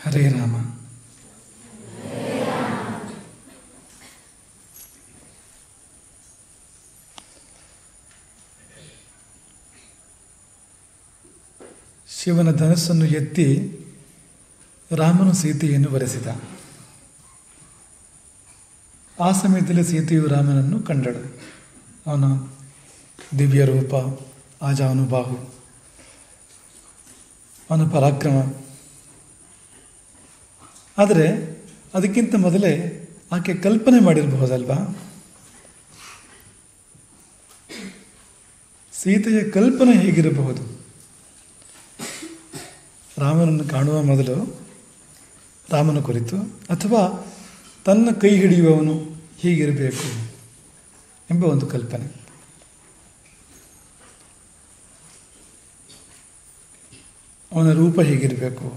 ಹರೇ ರಾಮ. ಶಿವನ ಧನಸ್ಸನ್ನು ಎತ್ತಿ ರಾಮನು ಸೀತೆಯನ್ನು ವರೆಸಿದ. ಆ ಸಮಯದಲ್ಲಿ ಸೀತೆಯು ರಾಮನನ್ನು ಕಂಡಳು. ಅವನ ದಿವ್ಯ ರೂಪ, ಆಜಾನುಬಾಹು, ಅವನ ಪರಾಕ್ರಮ. ಆದರೆ ಅದಕ್ಕಿಂತ ಮೊದಲೇ ಆಕೆ ಕಲ್ಪನೆ ಮಾಡಿರಬಹುದಲ್ವಾ? ಸೀತೆಯ ಕಲ್ಪನೆ ಹೇಗಿರಬಹುದು? ರಾಮನನ್ನು ಕಾಣುವ ಮೊದಲು ರಾಮನ ಕುರಿತು, ಅಥವಾ ತನ್ನ ಕೈ ಹಿಡಿಯುವವನು ಹೀಗಿರಬೇಕು ಎಂಬ ಒಂದು ಕಲ್ಪನೆ. ಅವನ ರೂಪ ಹೇಗಿರಬೇಕು,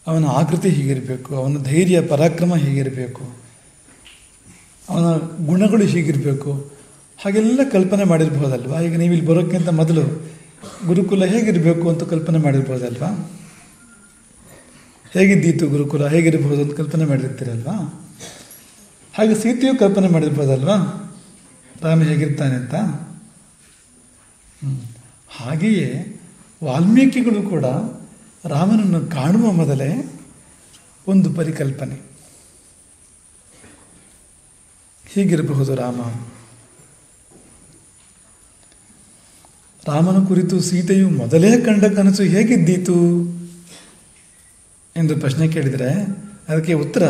ಅವನ ಆಕೃತಿ ಹೀಗಿರಬೇಕು, ಅವನ ಧೈರ್ಯ ಪರಾಕ್ರಮ ಹೀಗಿರಬೇಕು, ಅವನ ಗುಣಗಳು ಹೀಗಿರಬೇಕು, ಹಾಗೆಲ್ಲ ಕಲ್ಪನೆ ಮಾಡಿರ್ಬೋದಲ್ವಾ? ಈಗ ನೀವು ಇಲ್ಲಿ ಬರೋಕ್ಕಿಂತ ಮೊದಲು ಗುರುಕುಲ ಹೇಗಿರಬೇಕು ಅಂತ ಕಲ್ಪನೆ ಮಾಡಿರ್ಬೋದಲ್ವಾ? ಹೇಗಿದ್ದೀತು ಗುರುಕುಲ, ಹೇಗಿರಬಹುದು ಅಂತ ಕಲ್ಪನೆ ಮಾಡಿರ್ತೀರಲ್ವಾ? ಹಾಗೆ ಸೀತೆಯು ಕಲ್ಪನೆ ಮಾಡಿರ್ಬೋದಲ್ವಾ ರಾಮ ಹೇಗಿರ್ತಾನೆ ಅಂತ. ಹಾಗೆಯೇ ವಾಲ್ಮೀಕಿಗಳು ಕೂಡ ರಾಮನನ್ನು ಕಾಣುವ ಮೊದಲೇ ಒಂದು ಪರಿಕಲ್ಪನೆ, ಹೀಗಿರಬಹುದು ರಾಮ. ರಾಮನ ಕುರಿತು ಸೀತೆಯು ಮೊದಲೇ ಕಂಡ ಕನಸು ಹೇಗಿದ್ದೀತು ಎಂದು ಪ್ರಶ್ನೆ ಕೇಳಿದರೆ ಅದಕ್ಕೆ ಉತ್ತರ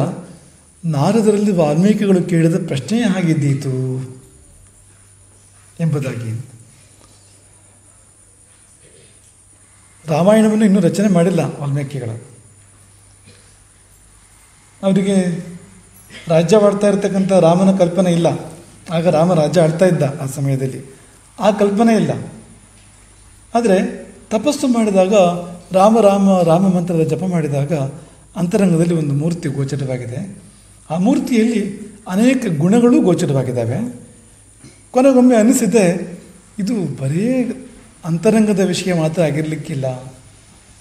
ನಾರದರಲ್ಲಿ ವಾಲ್ಮೀಕಿಗಳು ಕೇಳಿದ ಪ್ರಶ್ನೆಯೇ ಹಾಗಿದ್ದೀತು ಎಂಬುದಾಗಿ. ರಾಮಾಯಣವನ್ನು ಇನ್ನೂ ರಚನೆ ಮಾಡಿಲ್ಲ ವಾಲ್ಮೀಕಿಗಳು. ಅವರಿಗೆ ರಾಜ್ಯವಾಡ್ತಾ ಇರ್ತಕ್ಕಂಥ ರಾಮನ ಕಲ್ಪನೆ ಇಲ್ಲ. ಆಗ ರಾಮ ರಾಜ್ಯ ಆಡ್ತಾ ಇದ್ದ ಆ ಸಮಯದಲ್ಲಿ, ಆ ಕಲ್ಪನೆ ಇಲ್ಲ. ಆದರೆ ತಪಸ್ಸು ಮಾಡಿದಾಗ ರಾಮ ರಾಮ ರಾಮ ಮಂತ್ರದ ಜಪ ಮಾಡಿದಾಗ ಅಂತರಂಗದಲ್ಲಿ ಒಂದು ಮೂರ್ತಿ ಗೋಚರವಾಗಿದೆ. ಆ ಮೂರ್ತಿಯಲ್ಲಿ ಅನೇಕ ಗುಣಗಳು ಗೋಚರವಾಗಿದ್ದಾವೆ. ಕೊನೆಗೊಮ್ಮೆ ಅನಿಸಿದೆ, ಇದು ಬರೇ ಅಂತರಂಗದ ವಿಷಯ ಮಾತ್ರ ಆಗಿರಲಿಕ್ಕಿಲ್ಲ,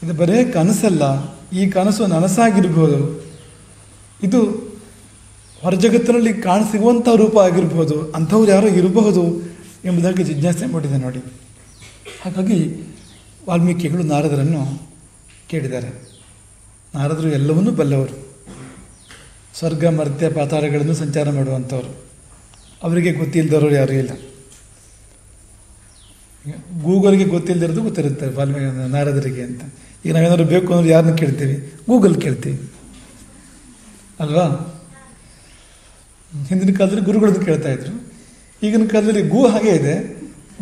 ಇದು ಬರೇ ಕನಸಲ್ಲ, ಈ ಕನಸು ನನಸಾಗಿರ್ಬೋದು, ಇದು ಹೊರ ಜಗತ್ತಿನಲ್ಲಿ ಕಾಣಸಿಗುವಂಥ ರೂಪ ಆಗಿರ್ಬೋದು, ಅಂಥವ್ರು ಯಾರೋ ಇರಬಹುದು ಎಂಬುದಾಗಿ ಜಿಜ್ಞಾಸೆ ಮಾಡಿದೆ ನೋಡಿ. ಹಾಗಾಗಿ ವಾಲ್ಮೀಕಿಗಳು ನಾರದರನ್ನು ಕೇಳಿದ್ದಾರೆ. ನಾರದರು ಎಲ್ಲವನ್ನೂ ಬಲ್ಲವರು, ಸ್ವರ್ಗ ಮರ್ತ್ಯ ಪಾತಾಳಗಳನ್ನು ಸಂಚಾರ ಮಾಡುವಂಥವ್ರು. ಅವರಿಗೆ ಗೊತ್ತಿಲ್ಲದವರು ಯಾರೂ ಇಲ್ಲ. ಗೂಗಲ್ಗೆ ಗೊತ್ತಿಲ್ಲದಿರೋದು ಗೊತ್ತಿರುತ್ತೆ ನಾರದರಿಗೆ ಅಂತ. ಈಗ ನಾವೇನಾದ್ರು ಬೇಕು ಅಂದ್ರೆ ಯಾರನ್ನ ಕೇಳ್ತೀವಿ? ಗೂಗಲ್ ಕೇಳ್ತೀವಿ ಅಲ್ವಾ? ಹಿಂದಿನ ಕಾಲದಲ್ಲಿ ಗುರುಗಳದ್ದು ಕೇಳ್ತಾ ಇದ್ರು, ಈಗಿನ ಕಾಲದಲ್ಲಿ ಹಾಗೆ ಇದೆ,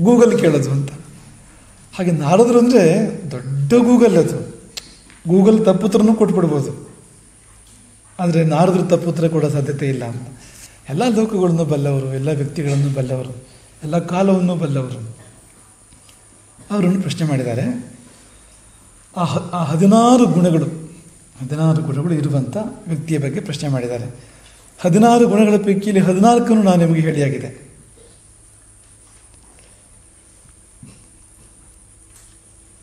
ಗೂಗಲ್ ಕೇಳೋದು ಅಂತ. ಹಾಗೆ ನಾರದರು ಅಂದರೆ ದೊಡ್ಡ ಗೂಗಲ್, ಅದು ಗೂಗಲ್ ತಪ್ಪುತ್ರನೂ ಕೊಟ್ಬಿಡ್ಬೋದು. ಆದರೆ ನಾರದರು ತಪ್ಪುತ್ರ ಕೊಡೋ ಸಾಧ್ಯತೆ ಇಲ್ಲ ಅಂತ. ಎಲ್ಲ ಲೋಕಗಳನ್ನು ಬಲ್ಲವರು, ಎಲ್ಲ ವ್ಯಕ್ತಿಗಳನ್ನು ಬಲ್ಲವರು, ಎಲ್ಲ ಕಾಲವನ್ನು ಬಲ್ಲವರು. ಅವರನ್ನು ಪ್ರಶ್ನೆ ಮಾಡಿದ್ದಾರೆ. ಆ 16 ಗುಣಗಳು ಇರುವಂಥ ವ್ಯಕ್ತಿಯ ಬಗ್ಗೆ ಪ್ರಶ್ನೆ ಮಾಡಿದ್ದಾರೆ. 16 ಗುಣಗಳ ಪೈಕಿಯಲ್ಲಿ 14 ನಾನು ನಿಮಗೆ ಹೇಳಿಯಾಗಿದೆ.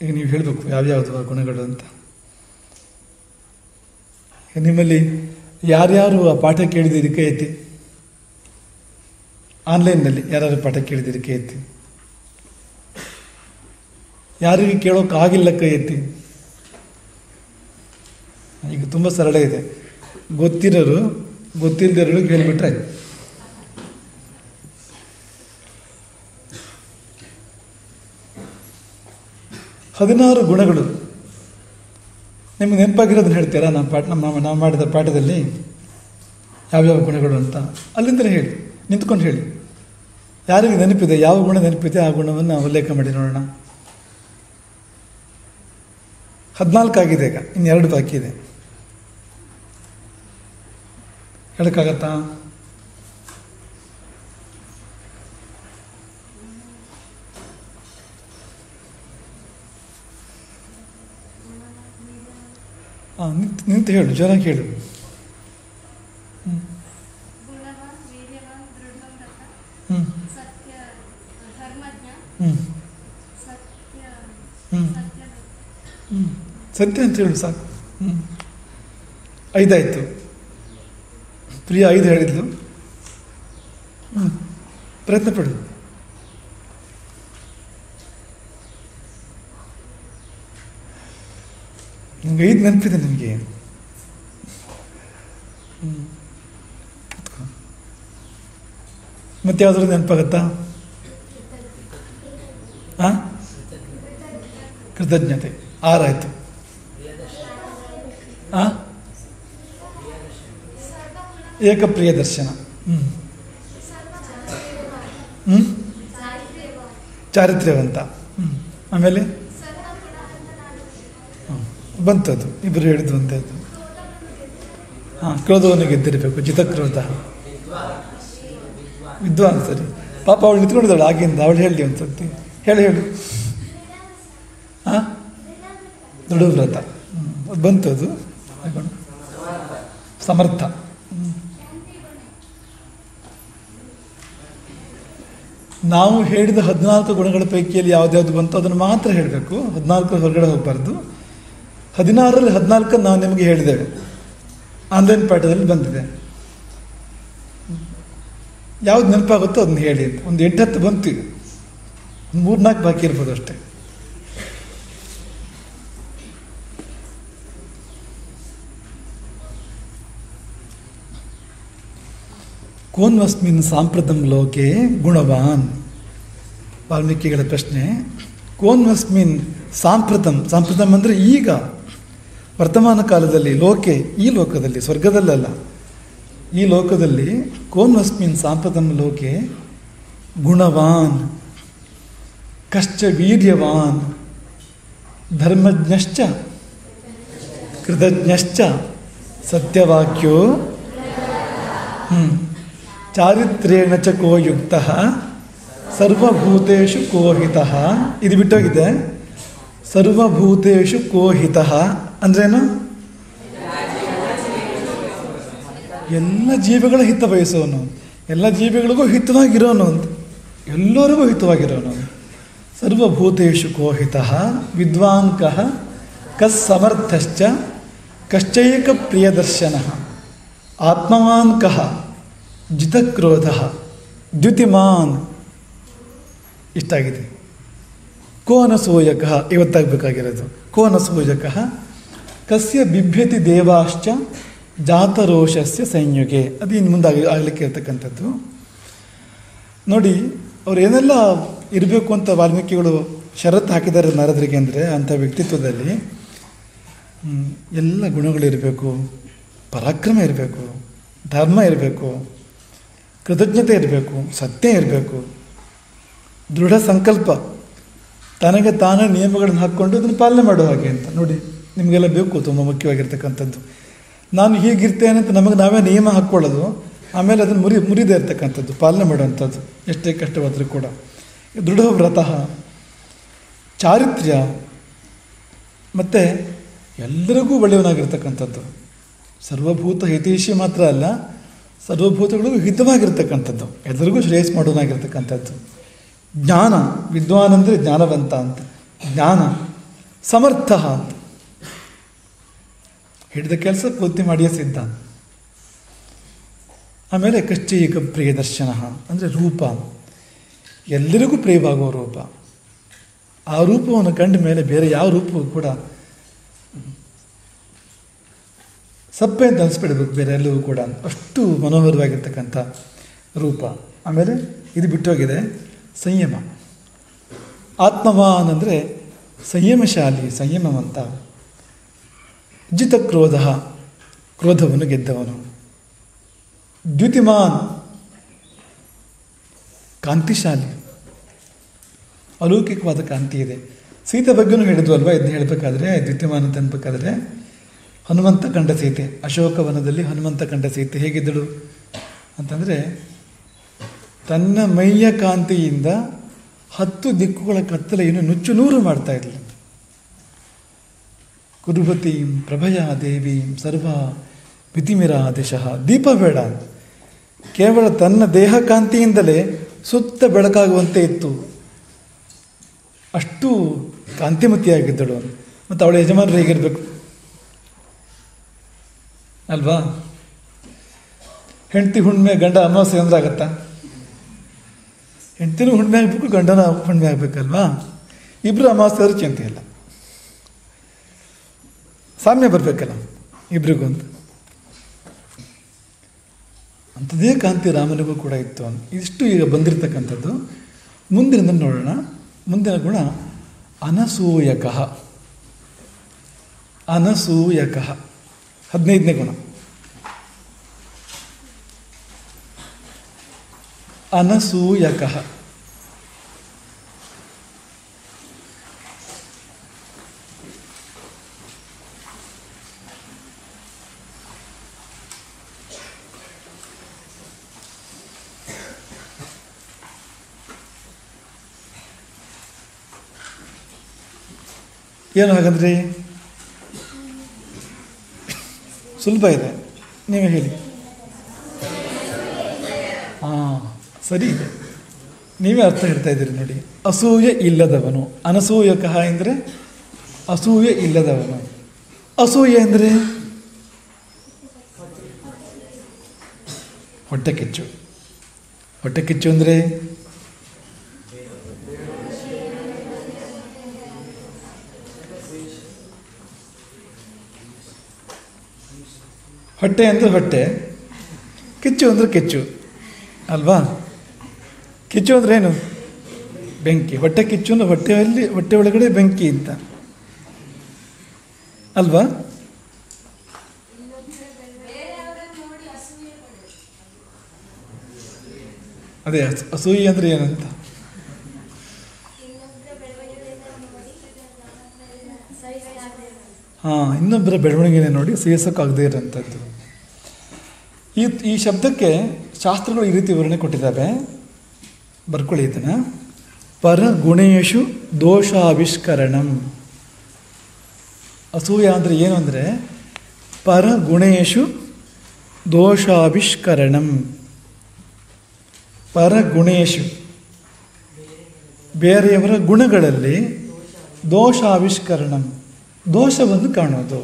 ಈಗ ನೀವು ಹೇಳಬೇಕು ಯಾವ್ಯಾವುದು ಆ ಗುಣಗಳು ಅಂತ. ನಿಮ್ಮಲ್ಲಿ ಯಾರ್ಯಾರು ಆ ಪಾಠ ಕೇಳಿದಿರಿ ಕೈ ಎತ್ತಿ. ಆನ್ಲೈನ್ನಲ್ಲಿ ಯಾರ್ಯಾರು ಪಾಠ ಕೇಳಿದಿರಿ ಕೈ ಎತ್ತಿ. ಯಾರಿಗೆ ಕೇಳೋಕ್ಕಾಗಿಲ್ಲ ಕೈ ಎತ್ತಿ. ಈಗ ತುಂಬ ಸರಳ ಇದೆ, ಗೊತ್ತಿರೋರು ಗೊತ್ತಿಲ್ಲದಿರೋರು ಹೇಳಿಬಿಟ್ರೆ. ಹದಿನಾರು ಗುಣಗಳು ನಿಮಗೆ ನೆನಪಾಗಿರೋದನ್ನ ಹೇಳ್ತೀರಾ? ನಾವು ಮಾಡಿದ ಪಾಠದಲ್ಲಿ ಯಾವ್ಯಾವ ಗುಣಗಳು ಅಂತ ಅಲ್ಲಿಂದಲೇ ಹೇಳಿ, ನಿಂತ್ಕೊಂಡು ಹೇಳಿ. ಯಾರಿಗೆ ನೆನಪಿದೆ, ಯಾವ ಗುಣ ನೆನಪಿದೆ ಆ ಗುಣವನ್ನು ಉಲ್ಲೇಖ ಮಾಡಿ ನೋಡೋಣ. 14 ಆಗಿದೆ, ಈಗ ಇನ್ನು 2 ಬಾಕಿ ಇದೆ. ಹೇಳೋಕ್ಕಾಗತ್ತಾ? ನಿಂತು ಹೇಳು, ಜೋರಾಗಿ ಹೇಳು. ಸತ್ಯ ಅಂತ ಹೇಳು ಸಾಕು. 5 ಪ್ರಿಯ 5 ಹೇಳಿದ್ಲು. ಪ್ರಯತ್ನ ಪಡು. ನಿಮ್ಗೆ 5 ನೆನಪಿದೆ ನಿಮಗೆ. ಮತ್ತೆ ಯಾವ್ದಾದ್ರು ನೆನಪಾಗತ್ತಾ? ಕೃತಜ್ಞತೆ 6 ಆಯಿತು. ಏಕಪ್ರಿಯ ದರ್ಶನ. ಚಾರಿತ್ರ್ಯವಂತ. ಆಮೇಲೆ ಬಂತದ್ದು ಇಬ್ಬರು ಹೇಳಿದ್ದು ಅಂತದ್ದು. ಕ್ರೋಧವನ್ನು ಗೆದ್ದಿರಬೇಕು. ಜಿತಕ್ರೋಧ. ವಿದ್ವಾನ್. ಸರಿ, ಪಾಪ ಅವಳು ನಿಂತ್ಕೊಂಡಿದ್ದಾಳೆ ಆಗಿಂದ. ಅವಳು ಹೇಳಿ ಒಂದ್ಸತಿ ಹೇಳಿ. ದೃಢವ್ರತ. ಬಂತದ್ದು. ಸಮರ್ಥ. ನಾವು ಹೇಳಿದ 14 ಗುಣಗಳ ಪೈಕಿಯಲ್ಲಿ ಯಾವ್ದ್ಯಾವ್ದು ಬಂತು ಅದನ್ನು ಮಾತ್ರ ಹೇಳಬೇಕು. 14 ಹೊರಗಡೆ ಹೋಗಬಾರ್ದು. 16ರಲ್ಲಿ 14 ನಾವು ನಿಮಗೆ ಹೇಳಿದ್ದೇವೆ. ಆನ್ಲೈನ್ ಪಾಠದಲ್ಲಿ ಬಂದಿದೆ. ಯಾವ್ದು ನೆನಪಾಗುತ್ತೋ ಅದನ್ನ ಹೇಳಿ ಅಂತ. ಒಂದು 8-10 ಬಂತು. ಈಗ 3-4 ಬಾಕಿ ಇರ್ಬೋದು ಅಷ್ಟೇ. ಕೋನ್ವಸ್ಮಿನ್ ಸಾಂಪ್ರತಂ ಲೋಕೆ ಗುಣವಾನ್. ವಾಲ್ಮೀಕಿಗಳ ಪ್ರಶ್ನೆ. ಕೋನ್ವಸ್ಮಿನ್ ಸಾಂಪ್ರತಂ. ಸಾಂಪ್ರತಂ ಅಂದರೆ ಈಗ, ವರ್ತಮಾನ ಕಾಲದಲ್ಲಿ. ಲೋಕೆ, ಈ ಲೋಕದಲ್ಲಿ, ಸ್ವರ್ಗದಲ್ಲಲ್ಲ, ಈ ಲೋಕದಲ್ಲಿ. ಕೋನ್ವಸ್ಮಿನ್ ಸಾಂಪ್ರತಂ ಲೋಕೆ ಗುಣವಾನ್ ಕಶ್ಚ ವೀರ್ಯವಾನ್ ಧರ್ಮಜ್ಞಶ್ಚ ಕೃತಜ್ಞಶ್ಚ ಸತ್ಯವಾಕ್ಯೋ ಚಾರಿತ್ರ್ಯೇಣ ಚ ಕೋ ಯುಕ್ತಃ ಸರ್ವಭೂತೇಷು ಕೋಹಿತಃ. ಇದು ಬಿಟ್ಟೋಗಿದೆ. ಸರ್ವಭೂತೇಷು ಕೋಹಿತಃ ಅಂದ್ರೇನು? ಎಲ್ಲ ಜೀವಿಗಳ ಹಿತ ಬಯಸೋನು, ಎಲ್ಲ ಜೀವಿಗಳಿಗೂ ಹಿತವಾಗಿರೋನು ಅಂತ. ಎಲ್ಲರಿಗೂ ಹಿತವಾಗಿರೋನು. ಸರ್ವಭೂತೇಷು ಕೋಹಿತಃ ವಿದ್ವಾಂಕಃ ಕಸ್ ಸಮರ್ಥಶ್ಚ ಕಶ್ಚೈಕ ಪ್ರಿಯದರ್ಶನಃ ಆತ್ಮವಾನ್ ಕಃ ಜಿತಕ್ರೋಧ ದ್ಯುತಿಮಾನ್. ಇಷ್ಟಾಗಿದೆ. ಕೋನಸೂಯಕ ಇವತ್ತಾಗಬೇಕಾಗಿರೋದು. ಕೋನಸೂಯಕ ಕಸ್ಯ ಬಿಭ್ಯತಿ ದೇವಾಶ್ಚ ಜಾತರೋಷಸ್ಯ ಸಂಯುಗೆ. ಅದು ಇನ್ನು ಮುಂದೆ ಆಗಲಿಕ್ಕೆ ಇರ್ತಕ್ಕಂಥದ್ದು. ನೋಡಿ, ಅವ್ರು ಏನೆಲ್ಲ ಇರಬೇಕು ಅಂತ ವಾಲ್ಮೀಕಿಗಳು ಷರತ್ತು ಹಾಕಿದ್ದಾರೆ ನಾರದರಿಗೆ ಅಂದರೆ, ಅಂಥ ವ್ಯಕ್ತಿತ್ವದಲ್ಲಿ ಎಲ್ಲ ಗುಣಗಳಿರಬೇಕು. ಪರಾಕ್ರಮ ಇರಬೇಕು, ಧರ್ಮ ಇರಬೇಕು, ಕೃತಜ್ಞತೆ ಇರಬೇಕು, ಸತ್ಯ ಇರಬೇಕು, ದೃಢ ಸಂಕಲ್ಪ, ತನಗೆ ತಾನೇ ನಿಯಮಗಳನ್ನು ಹಾಕ್ಕೊಂಡು ಅದನ್ನು ಪಾಲನೆ ಮಾಡೋ ಹಾಗೆ ಅಂತ. ನೋಡಿ, ನಿಮಗೆಲ್ಲ ಬೇಕು ತುಂಬ ಮುಖ್ಯವಾಗಿರ್ತಕ್ಕಂಥದ್ದು. ನಾನು ಹೀಗಿರ್ತೇನೆ ಅಂತ ನಮಗೆ ನಾವೇ ನಿಯಮ ಹಾಕ್ಕೊಳ್ಳೋದು, ಆಮೇಲೆ ಅದನ್ನು ಮುರಿದೇ ಇರ್ತಕ್ಕಂಥದ್ದು, ಪಾಲನೆ ಮಾಡುವಂಥದ್ದು ಎಷ್ಟೇ ಕಷ್ಟವಾದರೂ ಕೂಡ. ದೃಢವ್ರತ, ಚಾರಿತ್ರ್ಯ, ಮತ್ತು ಎಲ್ಲರಿಗೂ ಒಳ್ಳೆಯವನಾಗಿರ್ತಕ್ಕಂಥದ್ದು. ಸರ್ವಭೂತ ಹಿತೈಷಿ ಮಾತ್ರ ಅಲ್ಲ, ಸರ್ವಭೂತಗಳಿಗೂ ಹಿತವಾಗಿರ್ತಕ್ಕಂಥದ್ದು, ಎಲ್ಲರಿಗೂ ಶ್ರೇಯಸ್ ಮಾಡೋನಾಗಿರ್ತಕ್ಕಂಥದ್ದು. ಜ್ಞಾನ, ವಿದ್ವಾನ್ ಅಂದರೆ ಜ್ಞಾನವಂತ ಅಂತ. ಜ್ಞಾನ, ಸಮರ್ಥ ಅಂತ. ಹಿಡಿದ ಕೆಲಸ ಪೂರ್ತಿ ಮಾಡಿಯೇ ಸಿದ್ಧ. ಆಮೇಲೆ ಕಶ್ಚೈಕ ಪ್ರಿಯದರ್ಶನ ಅಂದರೆ ರೂಪ, ಎಲ್ಲರಿಗೂ ಪ್ರಿಯವಾಗುವ ರೂಪ. ಆ ರೂಪವನ್ನು ಕಂಡ ಮೇಲೆ ಬೇರೆ ಯಾವ ರೂಪವೂ ಕೂಡ ಸಪ್ಪೆ ಅಂತ ಅನಿಸ್ಬಿಡ್ಬೇಕು ಬೇರೆ ಎಲ್ಲವೂ ಕೂಡ. ಅಷ್ಟು ಮನೋಹರವಾಗಿರ್ತಕ್ಕಂಥ ರೂಪ. ಆಮೇಲೆ ಇದು ಬಿಟ್ಟೋಗಿದೆ ಸಂಯಮ. ಆತ್ಮವಾನ್ ಅಂದರೆ ಸಂಯಮಶಾಲಿ, ಸಂಯಮವಂತ. ಜಿತಕ್ರೋಧ, ಕ್ರೋಧವನ್ನು ಗೆದ್ದವನು. ದ್ಯುತಿಮಾನ್, ಕಾಂತಿಶಾಲಿ, ಅಲೌಕಿಕವಾದ ಕಾಂತಿ ಇದೆ. ಸೀತೆ ಬಗ್ಗೆನೂ ಹೇಳಿದ್ವು ಅಲ್ವಾ, ಇದನ್ನ ಹೇಳಬೇಕಾದ್ರೆ, ದ್ಯುತಿಮಾನ್ ಅಂತ ಅನ್ಬೇಕಾದ್ರೆ. ಹನುಮಂತ ಕಂಡ ಸೀತೆ, ಅಶೋಕವನದಲ್ಲಿ ಹನುಮಂತ ಕಂಡ ಸೀತೆ ಹೇಗಿದ್ದಳು ಅಂತಂದರೆ, ತನ್ನ ಮೈಯ ಕಾಂತಿಯಿಂದ 10 ದಿಕ್ಕುಗಳ ಕತ್ತಲೆಯನ್ನು ನುಚ್ಚು ನೂರು ಮಾಡ್ತಾ ಇರಲಿ. ಕುರುಬತೀಂ ಪ್ರಭಯಾ ದೇವೀಂ ಸರ್ವ ಮಿತಿಮಿರಾ ದಿಶಃ. ದೀಪ ಬೇಡ, ಕೇವಲ ತನ್ನ ದೇಹ ಕಾಂತಿಯಿಂದಲೇ ಸುತ್ತ ಬೆಳಕಾಗುವಂತೆ ಇತ್ತು. ಅಷ್ಟು ಕಾಂತಿಮತಿಯಾಗಿದ್ದಳು. ಮತ್ತು ಅವಳ ಯಜಮಾನರು ಹೇಗಿರಬೇಕು? ಅಲ್ವಾ? ಹೆಂಡತಿ ಹುಣ್ಣಿಮೆ ಗಂಡ ಅಮಾವಾಸ್ಯೆ ಅಂದ್ರೆ ಆಗತ್ತಾ? ಹೆಂಡತಿನೂ ಹುಣ್ಣಿಮೆ ಆಗಬೇಕು, ಗಂಡನ ಹುಣ್ಣಿಮೆ ಆಗಬೇಕಲ್ವಾ? ಇಬ್ಬರು ಅಮಾವಾಸ್ಯೆ ಆದ್ರೂ ಚಿಂತೆ ಇಲ್ಲ, ಸಾಮ್ಯ ಬರಬೇಕಲ್ಲ ಇಬ್ರಿಗೂ ಅಂತ. ಅಂಥದ್ದೇ ಕಾಂತಿ ರಾಮನಿಗೂ ಕೂಡ ಇತ್ತು ಅಂತ. ಇದಿಷ್ಟು ಈಗ ಬಂದಿರತಕ್ಕಂಥದ್ದು. ಮುಂದಿನ ನೋಡೋಣ. ಮುಂದಿನ ಗುಣ ಅನಸೂಯಕಃ. ಅನಸೂಯಕಃ 15ನೇ ಗುಣ. ಅನಸೂಯಕಃ ಏನು ಹಾಗಂದ್ರಿ? ಸುಲಭ ಇದೆ, ನೀವೇ ಹೇಳಿ. ಸರಿ ಇದೆ, ನೀವೇ ಅರ್ಥ ಹೇಳ್ತಾ ಇದ್ದೀರಿ ನೋಡಿ. ಅಸೂಯೆ ಇಲ್ಲದವನು. ಅನಸೂಯಕಃ ಅಂದರೆ ಅಸೂಯೆ ಇಲ್ಲದವನು. ಅಸೂಯೆ ಅಂದರೆ ಹೊಟ್ಟೆ ಕಿಚ್ಚು. ಹೊಟ್ಟೆ ಕಿಚ್ಚು ಅಂದರೆ ಹೊಟ್ಟೆ ಅಂದರೆ ಹೊಟ್ಟೆ, ಕಿಚ್ಚು ಅಂದರೆ ಕಿಚ್ಚು ಅಲ್ವಾ? ಕಿಚ್ಚು ಅಂದರೆ ಏನು? ಬೆಂಕಿ. ಹೊಟ್ಟೆ ಕಿಚ್ಚು ಅಂದರೆ ಹೊಟ್ಟೆಯಲ್ಲಿ, ಹೊಟ್ಟೆ ಒಳಗಡೆ ಬೆಂಕಿ ಅಂತ ಅಲ್ವಾ? ಅದೇ ಅಸೂಯೆ ಅಂದರೆ ಏನಂತ. ಇನ್ನೊಬ್ಬರ ಬೆಳವಣಿಗೆನೇ ನೋಡಿ ಸಹಿಸೋಕ್ಕಾಗದೇ ಇರೋಂಥದ್ದು. ಈ ಶಬ್ದಕ್ಕೆ ಶಾಸ್ತ್ರಗಳು ಈ ರೀತಿ ವಿವರಣೆ ಕೊಟ್ಟಿದ್ದಾವೆ, ಬರ್ಕೊಳ್ಳಿ ಇದನ್ನು. ಪರಗುಣೇಶು ದೋಷಾವಿಷ್ಕರಣಂ. ಅಸೂಯ ಅಂದರೆ ಏನು ಅಂದರೆ ಪರಗುಣೇಶು ದೋಷಾವಿಷ್ಕರಣಂ. ಪರಗುಣೇಶು ಬೇರೆಯವರ ಗುಣಗಳಲ್ಲಿ ದೋಷಾವಿಷ್ಕರಣಂ, ದೋಷವನ್ನು ಕಾಣೋದು.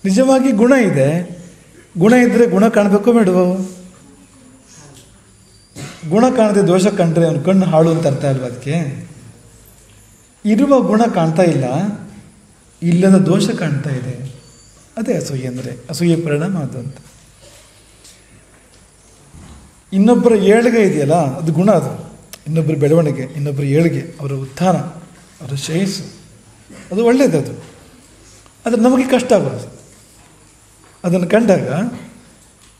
ನಿಜವಾಗಿ ಗುಣ ಇದೆ, ಗುಣ ಇದ್ದರೆ ಗುಣ ಕಾಣಬೇಕೋ ಬೇಡವೋ? ಗುಣ ಕಾಣದೆ ದೋಷ ಕಂಡ್ರೆ ಅವನು ಕಣ್ಣು ಹಾಳು ಅಂತ ಅರ್ಥ ಅಲ್ವ? ಅದಕ್ಕೆ ಇರುವ ಗುಣ ಕಾಣ್ತಾ ಇಲ್ಲ, ಇಲ್ಲದ ದೋಷ ಕಾಣ್ತಾ ಇದೆ. ಅದೇ ಅಸೂಯೆ ಅಂದರೆ, ಅಸೂಯೆ ಪರಿಣಾಮ ಅದು ಅಂತ. ಇನ್ನೊಬ್ಬರ ಏಳಿಗೆ ಇದೆಯಲ್ಲ, ಅದು ಗುಣ. ಅದು ಇನ್ನೊಬ್ಬರ ಬೆಳವಣಿಗೆ, ಇನ್ನೊಬ್ಬರ ಏಳಿಗೆ, ಅವರ ಉತ್ಥಾನ, ಅವರ ಶ್ರೇಯಸ್ಸು, ಅದು ಒಳ್ಳೆಯದದು. ಆದರೆ ನಮಗೆ ಕಷ್ಟ ಆಗೋದು ಅದನ್ನು ಕಂಡಾಗ.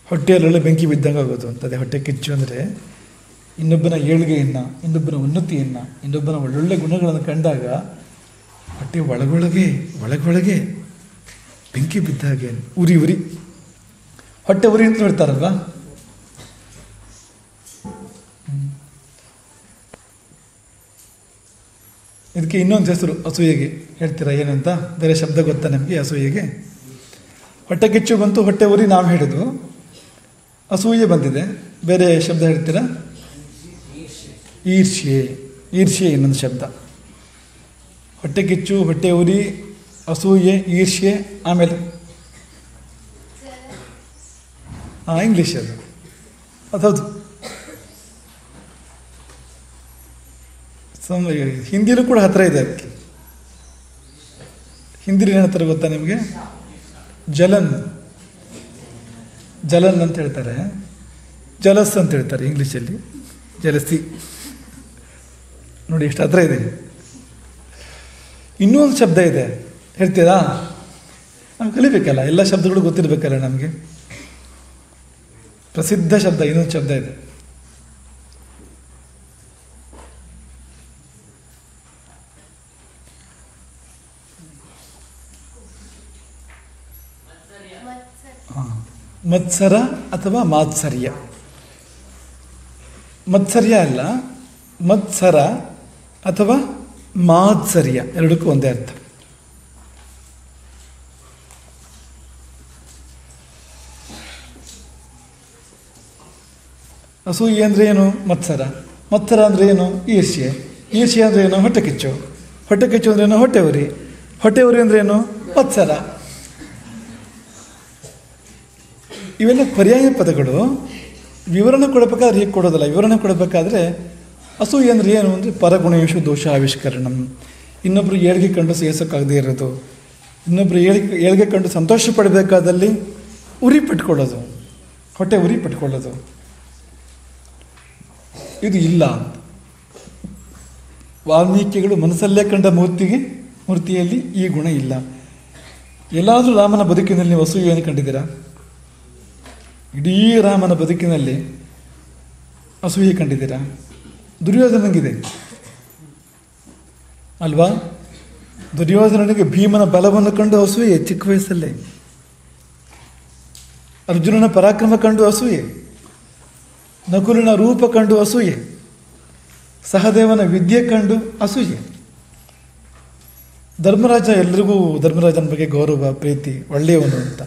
ಹೊಟ್ಟೆಯಲ್ಲೆಲ್ಲ ಬೆಂಕಿ ಬಿದ್ದಂಗೆ ಆಗೋದು ಅಂತ. ಅದೇ ಹೊಟ್ಟೆ ಕಿಚ್ಚು ಅಂದರೆ ಇನ್ನೊಬ್ಬನ ಏಳಿಗೆಯನ್ನು, ಇನ್ನೊಬ್ಬನ ಉನ್ನತಿಯನ್ನು, ಇನ್ನೊಬ್ಬನ ಒಳ್ಳೊಳ್ಳೆ ಗುಣಗಳನ್ನು ಕಂಡಾಗ ಹೊಟ್ಟೆ ಒಳಗೊಳಗೆ ಬೆಂಕಿ ಬಿದ್ದ ಹಾಗೆ ಉರಿ. ಹೊಟ್ಟೆ ಉರಿ ಅಂತ ನೋಡ್ತಾರಲ್ವ? ಇದಕ್ಕೆ ಇನ್ನೊಂದು ಹೆಸರು ಅಸೂಯೆಗೆ. ಹೇಳ್ತೀರಾ ಏನಂತ? ಬೇರೆ ಶಬ್ದ ಗೊತ್ತಾ ನಮಗೆ ಅಸೂಯೆಗೆ? ಹೊಟ್ಟೆ ಕಿಚ್ಚು ಬಂತು, ಹೊಟ್ಟೆ ಉರಿ ನಾವು ಹೇಳಿದ್ವು. ಅಸೂಯೆ ಬಂದಿದೆ, ಬೇರೆ ಶಬ್ದ ಹೇಳ್ತೀರಾ? ಈರ್ಷ್ಯೆ ಇನ್ನೊಂದು ಶಬ್ದ. ಹೊಟ್ಟೆ ಕಿಚ್ಚು, ಹೊಟ್ಟೆ ಉರಿ, ಅಸೂಯೆ, ಈರ್ಷ್ಯೆ, ಆಮೇಲೆ ಇಂಗ್ಲೀಷ್ ಅದೌದು. ಹಿಂದಿಲೂ ಕೂಡ ಹತ್ತಿರ ಇದೆ ಅದಕ್ಕೆ. ಹಿಂದಿಲಿ ಏನು ಹತ್ತಿರ ಗೊತ್ತಾ ನಿಮಗೆ? ಜಲನ್ ಅಂತ ಹೇಳ್ತಾರೆ, ಜಲಸ್ ಅಂತ ಹೇಳ್ತಾರೆ ಇಂಗ್ಲೀಷಲ್ಲಿ. ಜಲಸಿ ನೋಡಿ ಎಷ್ಟು ಹತ್ರ ಇದೆ. ಇನ್ನೊಂದು ಶಬ್ದ ಇದೆ, ಹೇಳ್ತೀರಾ? ನಾವು ಕಲಿಬೇಕಲ್ಲ, ಎಲ್ಲ ಶಬ್ದಗಳು ಗೊತ್ತಿರಬೇಕಲ್ಲ ನಮಗೆ. ಪ್ರಸಿದ್ಧ ಶಬ್ದ, ಇನ್ನೊಂದು ಶಬ್ದ ಇದೆ. ಮತ್ಸರ ಅಥವಾ ಮಾತ್ಸರ್ಯ. ಮತ್ಸರ್ಯ ಅಲ್ಲ, ಮತ್ಸರ ಅಥವಾ ಮಾತ್ಸರ್ಯ ಎರಡಕ್ಕೂ ಒಂದೇ ಅರ್ಥ. ಅಸೂಯೆ ಅಂದರೆ ಏನು? ಮತ್ಸರ ಅಂದರೆ ಏನು? ಈರ್ಷ್ಯೆ ಅಂದರೆ ಏನು? ಹೊಟ್ಟೆ ಕಿಚ್ಚು ಅಂದ್ರೆ ಏನು? ಹೊಟ್ಟೆ ಉರಿ ಅಂದ್ರೆ ಏನು? ಮತ್ಸರ. ಇವೆಲ್ಲ ಪರ್ಯಾಯ ಪದಗಳು. ವಿವರಣೆ ಕೊಡಬೇಕಾದ್ರೆ ಹೀಗೆ ಕೊಡೋದಲ್ಲ. ವಿವರಣೆ ಕೊಡಬೇಕಾದ್ರೆ ಅಸೂಯೆ ಅಂದರೆ ಏನು ಅಂದರೆ ಪರಗುಣೇಶು ದೋಷ ಆವಿಷ್ಕರಣಂ. ಇನ್ನೊಬ್ಬರು ಏಳಿಗೆ ಕಂಡು ಸೇಸೋಕ್ಕಾಗದೇ ಇರೋದು, ಇನ್ನೊಬ್ಬರು ಏಳಿಗೆ ಕಂಡು ಸಂತೋಷ ಪಡಬೇಕಾದಲ್ಲಿ ಉರಿ ಪಟ್ಕೊಳ್ಳೋದು, ಹೊಟ್ಟೆ ಉರಿ ಪಟ್ಕೊಳ್ಳೋದು, ಇದು ಇಲ್ಲ. ವಾಲ್ಮೀಕಿಗಳು ಮನಸ್ಸಲ್ಲೇ ಕಂಡ ಮೂರ್ತಿಯಲ್ಲಿ ಈ ಗುಣ ಇಲ್ಲ. ಎಲ್ಲಾದರೂ ರಾಮನ ಬದುಕಿನಲ್ಲಿ ನೀವು ಅಸೂಯೆಯನ್ನು ಕಂಡಿದ್ದೀರಾ? ಇಡೀ ರಾಮನ ಬದುಕಿನಲ್ಲಿ ಅಸೂಯೆ ಕಂಡಿದ್ದೀರಾ? ದುರ್ಯೋಧನನಿಗಿದೆ ಅಲ್ವಾ? ದುರ್ಯೋಧನನಿಗೆ ಭೀಮನ ಬಲವನ್ನು ಕಂಡು ಅಸೂಯೆ ಚಿಕ್ಕ ವಯಸ್ಸಲ್ಲೇ. ಅರ್ಜುನನ ಪರಾಕ್ರಮ ಕಂಡು ಅಸೂಯೆ, ನಕುಲನ ರೂಪ ಕಂಡು ಅಸೂಯೆ, ಸಹದೇವನ ವಿದ್ಯೆ ಕಂಡು ಅಸೂಯೆ. ಧರ್ಮರಾಜ, ಎಲ್ರಿಗೂ ಧರ್ಮರಾಜನ ಬಗ್ಗೆ ಗೌರವ ಪ್ರೀತಿ, ಒಳ್ಳೆಯವನು ಅಂತ.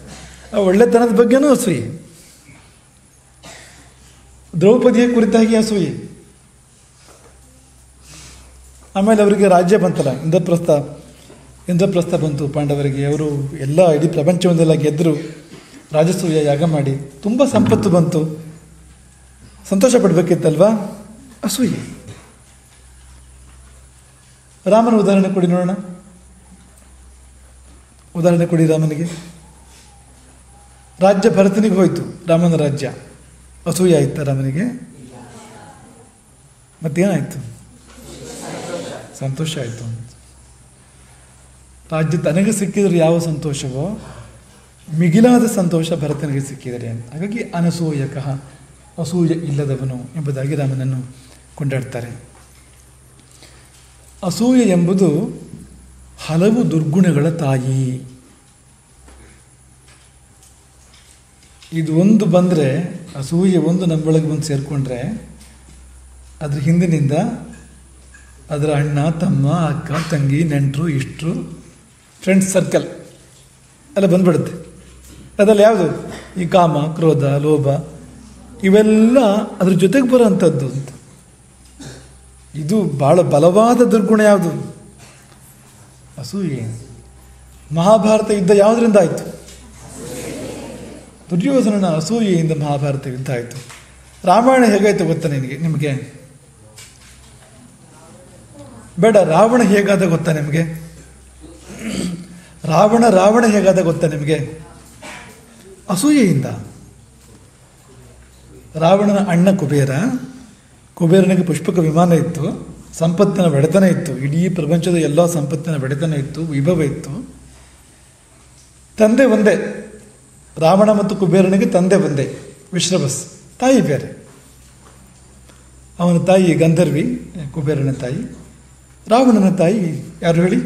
ಆ ಒಳ್ಳೆತನದ ಬಗ್ಗೆನೂ ಅಸೂಯೆ. ದ್ರೌಪದಿಯ ಕುರಿತಾಗಿ ಅಸೂಯೆ. ಆಮೇಲೆ ಅವರಿಗೆ ರಾಜ್ಯ ಬಂತಲ್ಲ, ಇಂದ್ರಪ್ರಸ್ಥ ಬಂತು ಪಾಂಡವರಿಗೆ. ಅವರು ಎಲ್ಲ ಇಡೀ ಪ್ರಪಂಚವನ್ನೆಲ್ಲ ಗೆದ್ದರು, ರಾಜಸೂಯ ಯಾಗ ಮಾಡಿ ತುಂಬ ಸಂಪತ್ತು ಬಂತು, ಸಂತೋಷ ಪಡಬೇಕಿತ್ತಲ್ವಾ? ಅಸೂಯೆ. ರಾಮನ ಉದಾಹರಣೆ ಕೊಡಿ ನೋಡೋಣ. ಉದಾಹರಣೆ ಕೊಡಿ ರಾಮನಿಗೆ. ರಾಜ್ಯ ಭರತನಿಗೆ ಹೋಯಿತು, ರಾಮನ ರಾಜ್ಯ. ಅಸೂಯೆ ಆಯ್ತಾ ರಾಮನಿಗೆ? ಮತ್ತೇನಾಯಿತು? ಸಂತೋಷ ಆಯಿತು. ರಾಜ್ಯ ತನಗೆ ಸಿಕ್ಕಿದ್ರೆ ಯಾವ ಸಂತೋಷವೋ ಮಿಗಿಲಾದ ಸಂತೋಷ ಭರತನಿಗೆ ಸಿಕ್ಕಿದರೆ ಅಂತ. ಹಾಗಾಗಿ ಅನಸೂಯಕಃ, ಅಸೂಯೆ ಇಲ್ಲದವನು ಎಂಬುದಾಗಿ ರಾಮನನ್ನು ಕೊಂಡಾಡ್ತಾರೆ. ಅಸೂಯೆ ಎಂಬುದು ಹಲವು ದುರ್ಗುಣಗಳ ತಾಯಿ. ಇದು ಒಂದು ಬಂದರೆ, ಅಸೂಯೆ ಒಂದು ನಮ್ಮೊಳಗೆ ಬಂದು ಸೇರಿಕೊಂಡ್ರೆ ಅದ್ರ ಹಿಂದಿನಿಂದ ಅದರ ಅಣ್ಣ ತಮ್ಮ ಅಕ್ಕ ತಂಗಿ ನೆಂಟರು ಇಷ್ಟರು ಫ್ರೆಂಡ್ಸ್ ಸರ್ಕಲ್ ಎಲ್ಲ ಬಂದ್ಬಿಡುತ್ತೆ. ಅದರಲ್ಲಿ ಯಾವುದು? ಈ ಕಾಮ, ಕ್ರೋಧ, ಲೋಭ ಇವೆಲ್ಲ ಅದ್ರ ಜೊತೆಗೆ ಬರೋವಂಥದ್ದು ಅಂತ. ಇದು ಭಾಳ ಬಲವಾದ ದುರ್ಗುಣ ಯಾವುದು? ಅಸೂಯೆ. ಮಹಾಭಾರತ ಯುದ್ಧ ಯಾವುದರಿಂದ ಆಯಿತು? ದುರ್ಯೋಧನನ ಅಸೂಯೆಯಿಂದ ಮಹಾಭಾರತ ಯುದ್ಧ ಆಯಿತು. ರಾಮಾಯಣ ಹೇಗಾಯಿತು ಗೊತ್ತಾ ನಿಮಗೆ? ಬೇಡ, ರಾವಣ ಹೇಗಾದ ಗೊತ್ತಾ ನಿಮಗೆ? ರಾವಣ ಹೇಗಾದ ಗೊತ್ತಾ ನಿಮಗೆ? ಅಸೂಯೆಯಿಂದ. ರಾವಣನ ಅಣ್ಣ ಕುಬೇರನಿಗೆ ಪುಷ್ಪಕ ವಿಮಾನ ಇತ್ತು, ಸಂಪತ್ತಿನ ಒಡೆತನ ಇತ್ತು, ಇಡೀ ಪ್ರಪಂಚದ ಎಲ್ಲ ಸಂಪತ್ತಿನ ಒಡೆತನ ಇತ್ತು, ವಿಭವ ಇತ್ತು. ತಂದೆ ಒಂದೇ, ರಾವಣ ಮತ್ತು ಕುಬೇರನಿಗೆ ತಂದೆ ಒಂದೇ, ವಿಶ್ರವಸ್. ತಾಯಿ ಬೇರೆ. ಅವನ ತಾಯಿ ಗಂಧರ್ವಿ, ಕುಬೇರನ ತಾಯಿ. ರಾವಣನ ತಾಯಿ ಯಾರು ಹೇಳಿ?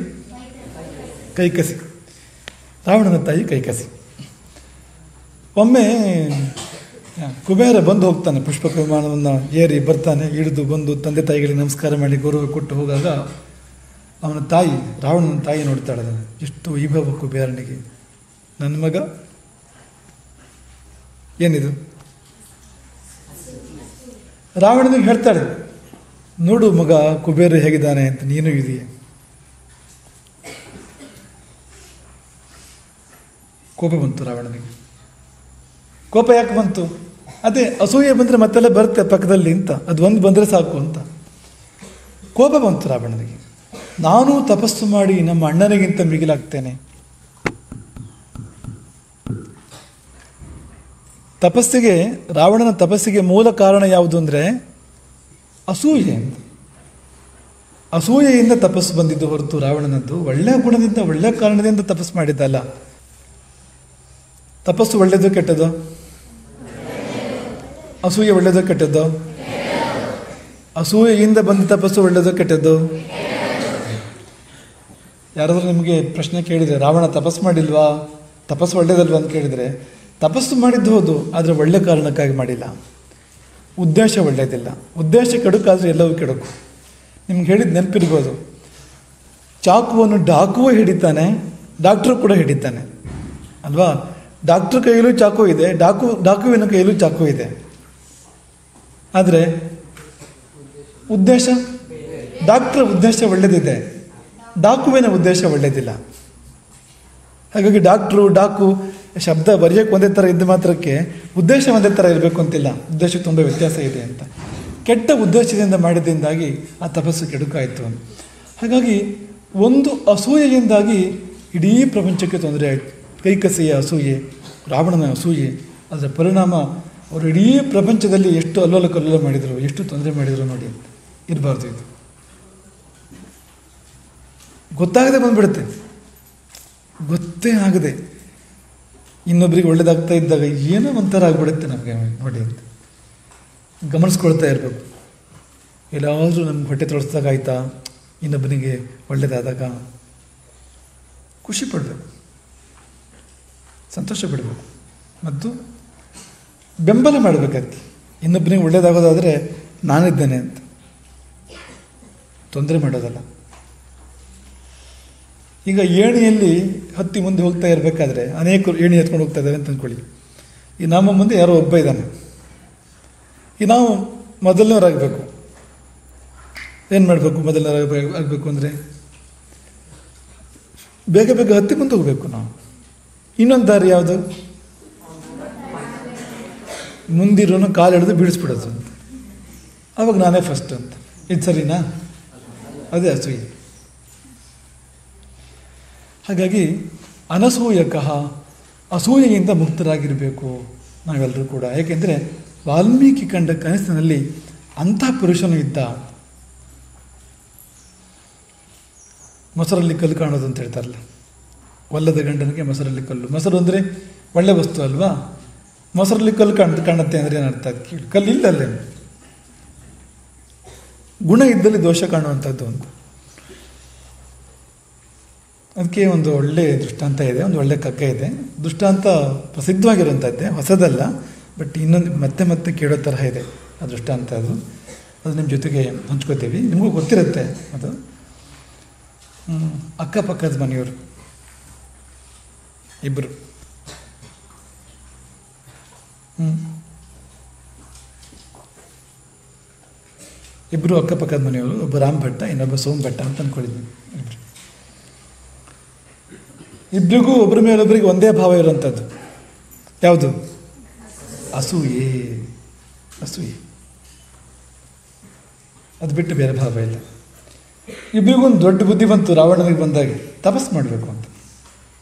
ಕೈಕಸಿ. ರಾವಣನ ತಾಯಿ ಕೈಕಸಿ. ಒಮ್ಮೆ ಕುಬೇರ ಬಂದು ಹೋಗ್ತಾನೆ, ಪುಷ್ಪಕ ವಿಮಾನವನ್ನು ಏರಿ ಬರ್ತಾನೆ, ಇಳಿದು ಬಂದು ತಂದೆ ತಾಯಿಗಳಿಗೆ ನಮಸ್ಕಾರ ಮಾಡಿ ಗೌರವ ಕೊಟ್ಟು ಹೋಗಾಗ ಅವನ ತಾಯಿ, ರಾವಣನ ತಾಯಿ ನೋಡ್ತಾಳೆ, ಎಷ್ಟು ವೈಭವ ಕುಬೇರನಿಗೆ, ನನ್ನ ಮಗ ಏನಿದು? ರಾವಣನಿಗೆ ಹೇಳ್ತಾಳೆ, ನೋಡು ಮಗ ಕುಬೇರ ಹೇಗಿದ್ದಾನೆ ಅಂತ, ನೀನು ಇದೆಯೇ? ಕೋಪ ಬಂತು ರಾವಣನಿಗೆ. ಕೋಪ ಯಾಕೆ ಬಂತು? ಅದೇ ಅಸೂಯೆ ಬಂದರೆ ಮತ್ತೆಲ್ಲ ಬರುತ್ತೆ ಪಕ್ಕದಲ್ಲಿ ಅಂತ, ಅದು ಒಂದು ಬಂದರೆ ಸಾಕು ಅಂತ ಕೋಪ ಬಂತು ರಾವಣನಿಗೆ. ನಾನು ತಪಸ್ಸು ಮಾಡಿ ನಮ್ಮ ಅಣ್ಣನಿಗಿಂತ ಮಿಗಿಲಾಗ್ತೇನೆ. ತಪಸ್ಸಿಗೆ, ರಾವಣನ ತಪಸ್ಸಿಗೆ ಮೂಲ ಕಾರಣ ಯಾವುದು ಅಂದರೆ ಅಸೂಯೆ. ಅಸೂಯೆಯಿಂದ ತಪಸ್ಸು ಬಂದಿದ್ದು ಹೊರತು ರಾವಣನದ್ದು ಒಳ್ಳೆಯ ಗುಣದಿಂದ, ಒಳ್ಳೆಯ ಕಾರಣದಿಂದ ತಪಸ್ಸು ಮಾಡಿದ್ದಲ್ಲ. ತಪಸ್ಸು ಒಳ್ಳೆಯದು ಕೆಟ್ಟದ್ದು? ಅಸೂಯೆ ಒಳ್ಳೆಯದು ಕೆಟ್ಟದ್ದು? ಅಸೂಯೆಯಿಂದ ಬಂದ ತಪಸ್ಸು ಒಳ್ಳೆಯದು ಕೆಟ್ಟದ್ದು? ಯಾರಾದರೂ ನಿಮಗೆ ಪ್ರಶ್ನೆ ಕೇಳಿದರೆ ರಾವಣ ತಪಸ್ಸು ಮಾಡಿಲ್ವಾ, ತಪಸ್ಸು ಒಳ್ಳೇದಲ್ವಾ ಅಂತ ಕೇಳಿದರೆ, ತಪಸ್ಸು ಮಾಡಿದ್ದು ಹೌದು, ಆದರೆ ಒಳ್ಳೆ ಕಾರಣಕ್ಕಾಗಿ ಮಾಡಿಲ್ಲ. ಉದ್ದೇಶ ಒಳ್ಳೆಯದಿಲ್ಲ. ಉದ್ದೇಶ ಕೆಡುಕಾದರೆ ಎಲ್ಲವೂ ಕೆಡುಕು. ನಿಮ್ಗೆ ಹೇಳಿದ ನೆನಪಿರ್ಬೋದು, ಚಾಕುವನ್ನು ಡಾಕುವ ಹಿಡಿತಾನೆ, ಡಾಕ್ಟ್ರು ಕೂಡ ಹಿಡಿತಾನೆ ಅಲ್ವಾ? ಡಾಕ್ಟ್ರ್ ಕೈಯಲ್ಲೂ ಚಾಕು ಇದೆ, ಡಾಕುವಿನ ಕೈಯಲ್ಲೂ ಚಾಕು ಇದೆ. ಆದರೆ ಉದ್ದೇಶ, ಡಾಕ್ಟ್ರ ಉದ್ದೇಶ ಒಳ್ಳೆಯದಿದೆ, ಡಾಕುವಿನ ಉದ್ದೇಶ ಒಳ್ಳೆಯದಿಲ್ಲ. ಹಾಗಾಗಿ ಡಾಕ್ಟ್ರು, ಡಾಕು ಶಬ್ದ ಬರೆಯೋಕ್ಕೆ ಒಂದೇ ಥರ ಇದ್ದ ಮಾತ್ರಕ್ಕೆ ಉದ್ದೇಶ ಒಂದೇ ಥರ ಇರಬೇಕು ಅಂತಿಲ್ಲ. ಉದ್ದೇಶಕ್ಕೆ ತುಂಬ ವ್ಯತ್ಯಾಸ ಇದೆ ಅಂತ. ಕೆಟ್ಟ ಉದ್ದೇಶದಿಂದ ಮಾಡಿದ್ದರಿಂದಾಗಿ ಆ ತಪಸ್ಸು ಕೆಡುಕಾಯಿತು. ಹಾಗಾಗಿ ಒಂದು ಅಸೂಯೆಯಿಂದಾಗಿ ಇಡೀ ಪ್ರಪಂಚಕ್ಕೆ ತೊಂದರೆ ಆಯಿತು. ಕೈಕಸೆಯ ಅಸೂಯೆ, ರಾವಣನ ಅಸೂಯೆ, ಅದರ ಪರಿಣಾಮ ಅವರು ಇಡೀ ಪ್ರಪಂಚದಲ್ಲಿ ಎಷ್ಟು ಅಲ್ಲೋಲ ಕಲ್ಲೋಲ ಮಾಡಿದರು, ಎಷ್ಟು ತೊಂದರೆ ಮಾಡಿದರು ನೋಡಿ. ಅಂತ ಇರಬಾರ್ದು. ಇದು ಗೊತ್ತಾಗದೆ ಬಂದ್ಬಿಡುತ್ತೆ, ಗೊತ್ತೇ ಆಗದೆ ಇನ್ನೊಬ್ರಿಗೆ ಒಳ್ಳೇದಾಗ್ತಾ ಇದ್ದಾಗ ಏನೋ ಒಂಥರ ಆಗ್ಬಿಡುತ್ತೆ ನಮಗೆ ನೋಡಿ ಅಂತ ಗಮನಿಸ್ಕೊಳ್ತಾ ಇರಬೇಕು. ಎಲ್ಲಾದರೂ ನಮ್ಗೆ ಹೊಟ್ಟೆ ತೊಳಸ್ದಾಗ ಆಯ್ತಾ, ಇನ್ನೊಬ್ಬನಿಗೆ ಒಳ್ಳೇದಾದಾಗ ಖುಷಿ ಪಡಬೇಕು, ಸಂತೋಷ ಪಡಬೇಕು ಮತ್ತು ಬೆಂಬಲ ಮಾಡಬೇಕಾಗ್ತದೆ. ಇನ್ನೊಬ್ಬನಿಗೆ ಒಳ್ಳೇದಾಗೋದಾದರೆ ನಾನಿದ್ದೇನೆ ಅಂತ ತೊಂದರೆ ಮಾಡೋದಲ್ಲ. ಈಗ ಏಣಿಯಲ್ಲಿ ಹತ್ತಿ ಮುಂದೆ ಹೋಗ್ತಾ ಇರಬೇಕಾದ್ರೆ ಅನೇಕರು ಏಣಿ ಎತ್ಕೊಂಡು ಹೋಗ್ತಾ ಇದ್ದಾರೆ ಅಂತ ಅಂದ್ಕೊಳ್ಳಿ. ಈ ನಮ್ಮ ಮುಂದೆ ಯಾರೋ ಒಬ್ಬ ಇದ್ದಾನೆ, ಈ ನಾವು ಮೊದಲನೇವರಾಗಬೇಕು. ಏನು ಮಾಡಬೇಕು? ಮೊದಲನೇವರಾಗಬೇಕು ಅಂದರೆ ಬೇಗ ಬೇಗ ಹತ್ತಿ ಮುಂದೆ ಹೋಗಬೇಕು ನಾವು. ಇನ್ನೊಂದು ದಾರಿ ಯಾವುದು? ಮುಂದಿರೋನು ಕಾಲು ಹಿಡಿದು ಬೀಳಿಸ್ಬಿಡೋದು ಅಂತ, ಅವಾಗ ನಾನೇ ಫಸ್ಟ್ ಅಂತ. ಇದು ಸರಿನಾ? ಅದೇ ಅಸೂಯೆ. ಹಾಗಾಗಿ ಅನಸೂಯಕಃ, ಅಸೂಯೆಯಿಂದ ಮುಕ್ತರಾಗಿರಬೇಕು ನಾವೆಲ್ಲರೂ ಕೂಡ. ಏಕೆಂದರೆ ವಾಲ್ಮೀಕಿ ಕಂಡ ಕನಸಿನಲ್ಲಿ ಅಂಥ ಪುರುಷನು ಇದ್ದ. ಮೊಸರಲ್ಲಿ ಕಲ್ಲು ಕಾಣೋದು ಅಂತ ಹೇಳ್ತಾರಲ್ಲ, ಒಲ್ಲದ ಗಂಡನಿಗೆ ಮೊಸರಲ್ಲಿ ಕಲ್ಲು. ಮೊಸರು ಅಂದರೆ ಒಳ್ಳೆ ವಸ್ತು ಅಲ್ವಾ? ಮೊಸರಲ್ಲಿ ಕಲ್ಲು ಕಾಣುತ್ತೆ ಅಂದರೆ ಏನರ್ಥ? ಅದು ಕಲ್ಲಿಲ್ಲ ಅಲ್ಲೇ, ಗುಣ ಇದ್ದಲ್ಲಿ ದೋಷ ಕಾಣುವಂಥದ್ದು ಅಂತ. ಅದಕ್ಕೆ ಒಂದು ಒಳ್ಳೆ ದೃಷ್ಟಾಂತ ಇದೆ, ಒಂದು ಒಳ್ಳೆ ಕಗ್ಗ ಇದೆ. ದೃಷ್ಟಾಂತ ಪ್ರಸಿದ್ಧವಾಗಿರುವಂಥದ್ದೇ, ಹೊಸದಲ್ಲ, ಬಟ್ ಇನ್ನೊಂದು ಮತ್ತೆ ಮತ್ತೆ ಕೇಳೋ ತರಹ ಇದೆ ಆ ದೃಷ್ಟಾಂತ. ಅದು ನಿಮ್ಮ ಜೊತೆಗೆ ಹಂಚ್ಕೋತೀವಿ, ನಿಮಗೂ ಗೊತ್ತಿರುತ್ತೆ ಅದು. ಅಕ್ಕಪಕ್ಕದ ಮನೆಯವರು ಇಬ್ಬರು, ಇಬ್ಬರು ಅಕ್ಕಪಕ್ಕದ ಮನೆಯವರು. ಒಬ್ಬ ರಾಮ್ ಭಟ್ಟ, ಇನ್ನೊಬ್ಬ ಸೋಮ್ ಭಟ್ಟ ಅಂತ ಅಂದ್ಕೊಂಡಿದ್ವಿ. ಇಬ್ಬರಿಗೂ ಒಬ್ಬರ ಮೇಲೊಬ್ಬರಿಗೆ ಒಂದೇ ಭಾವ ಇರುವಂಥದ್ದು ಯಾವುದು? ಅಸೂಯೆ. ಅಸೂಯೆ, ಅದು ಬಿಟ್ಟು ಬೇರೆ ಭಾವ ಇಲ್ಲ. ಇಬ್ಬರಿಗೂ ಒಂದು ದೊಡ್ಡ ಬುದ್ಧಿ ಬಂತು ರಾವಣನಿಗೆ ಬಂದಾಗ, ತಪಸ್ಸು ಮಾಡಬೇಕು ಅಂತ.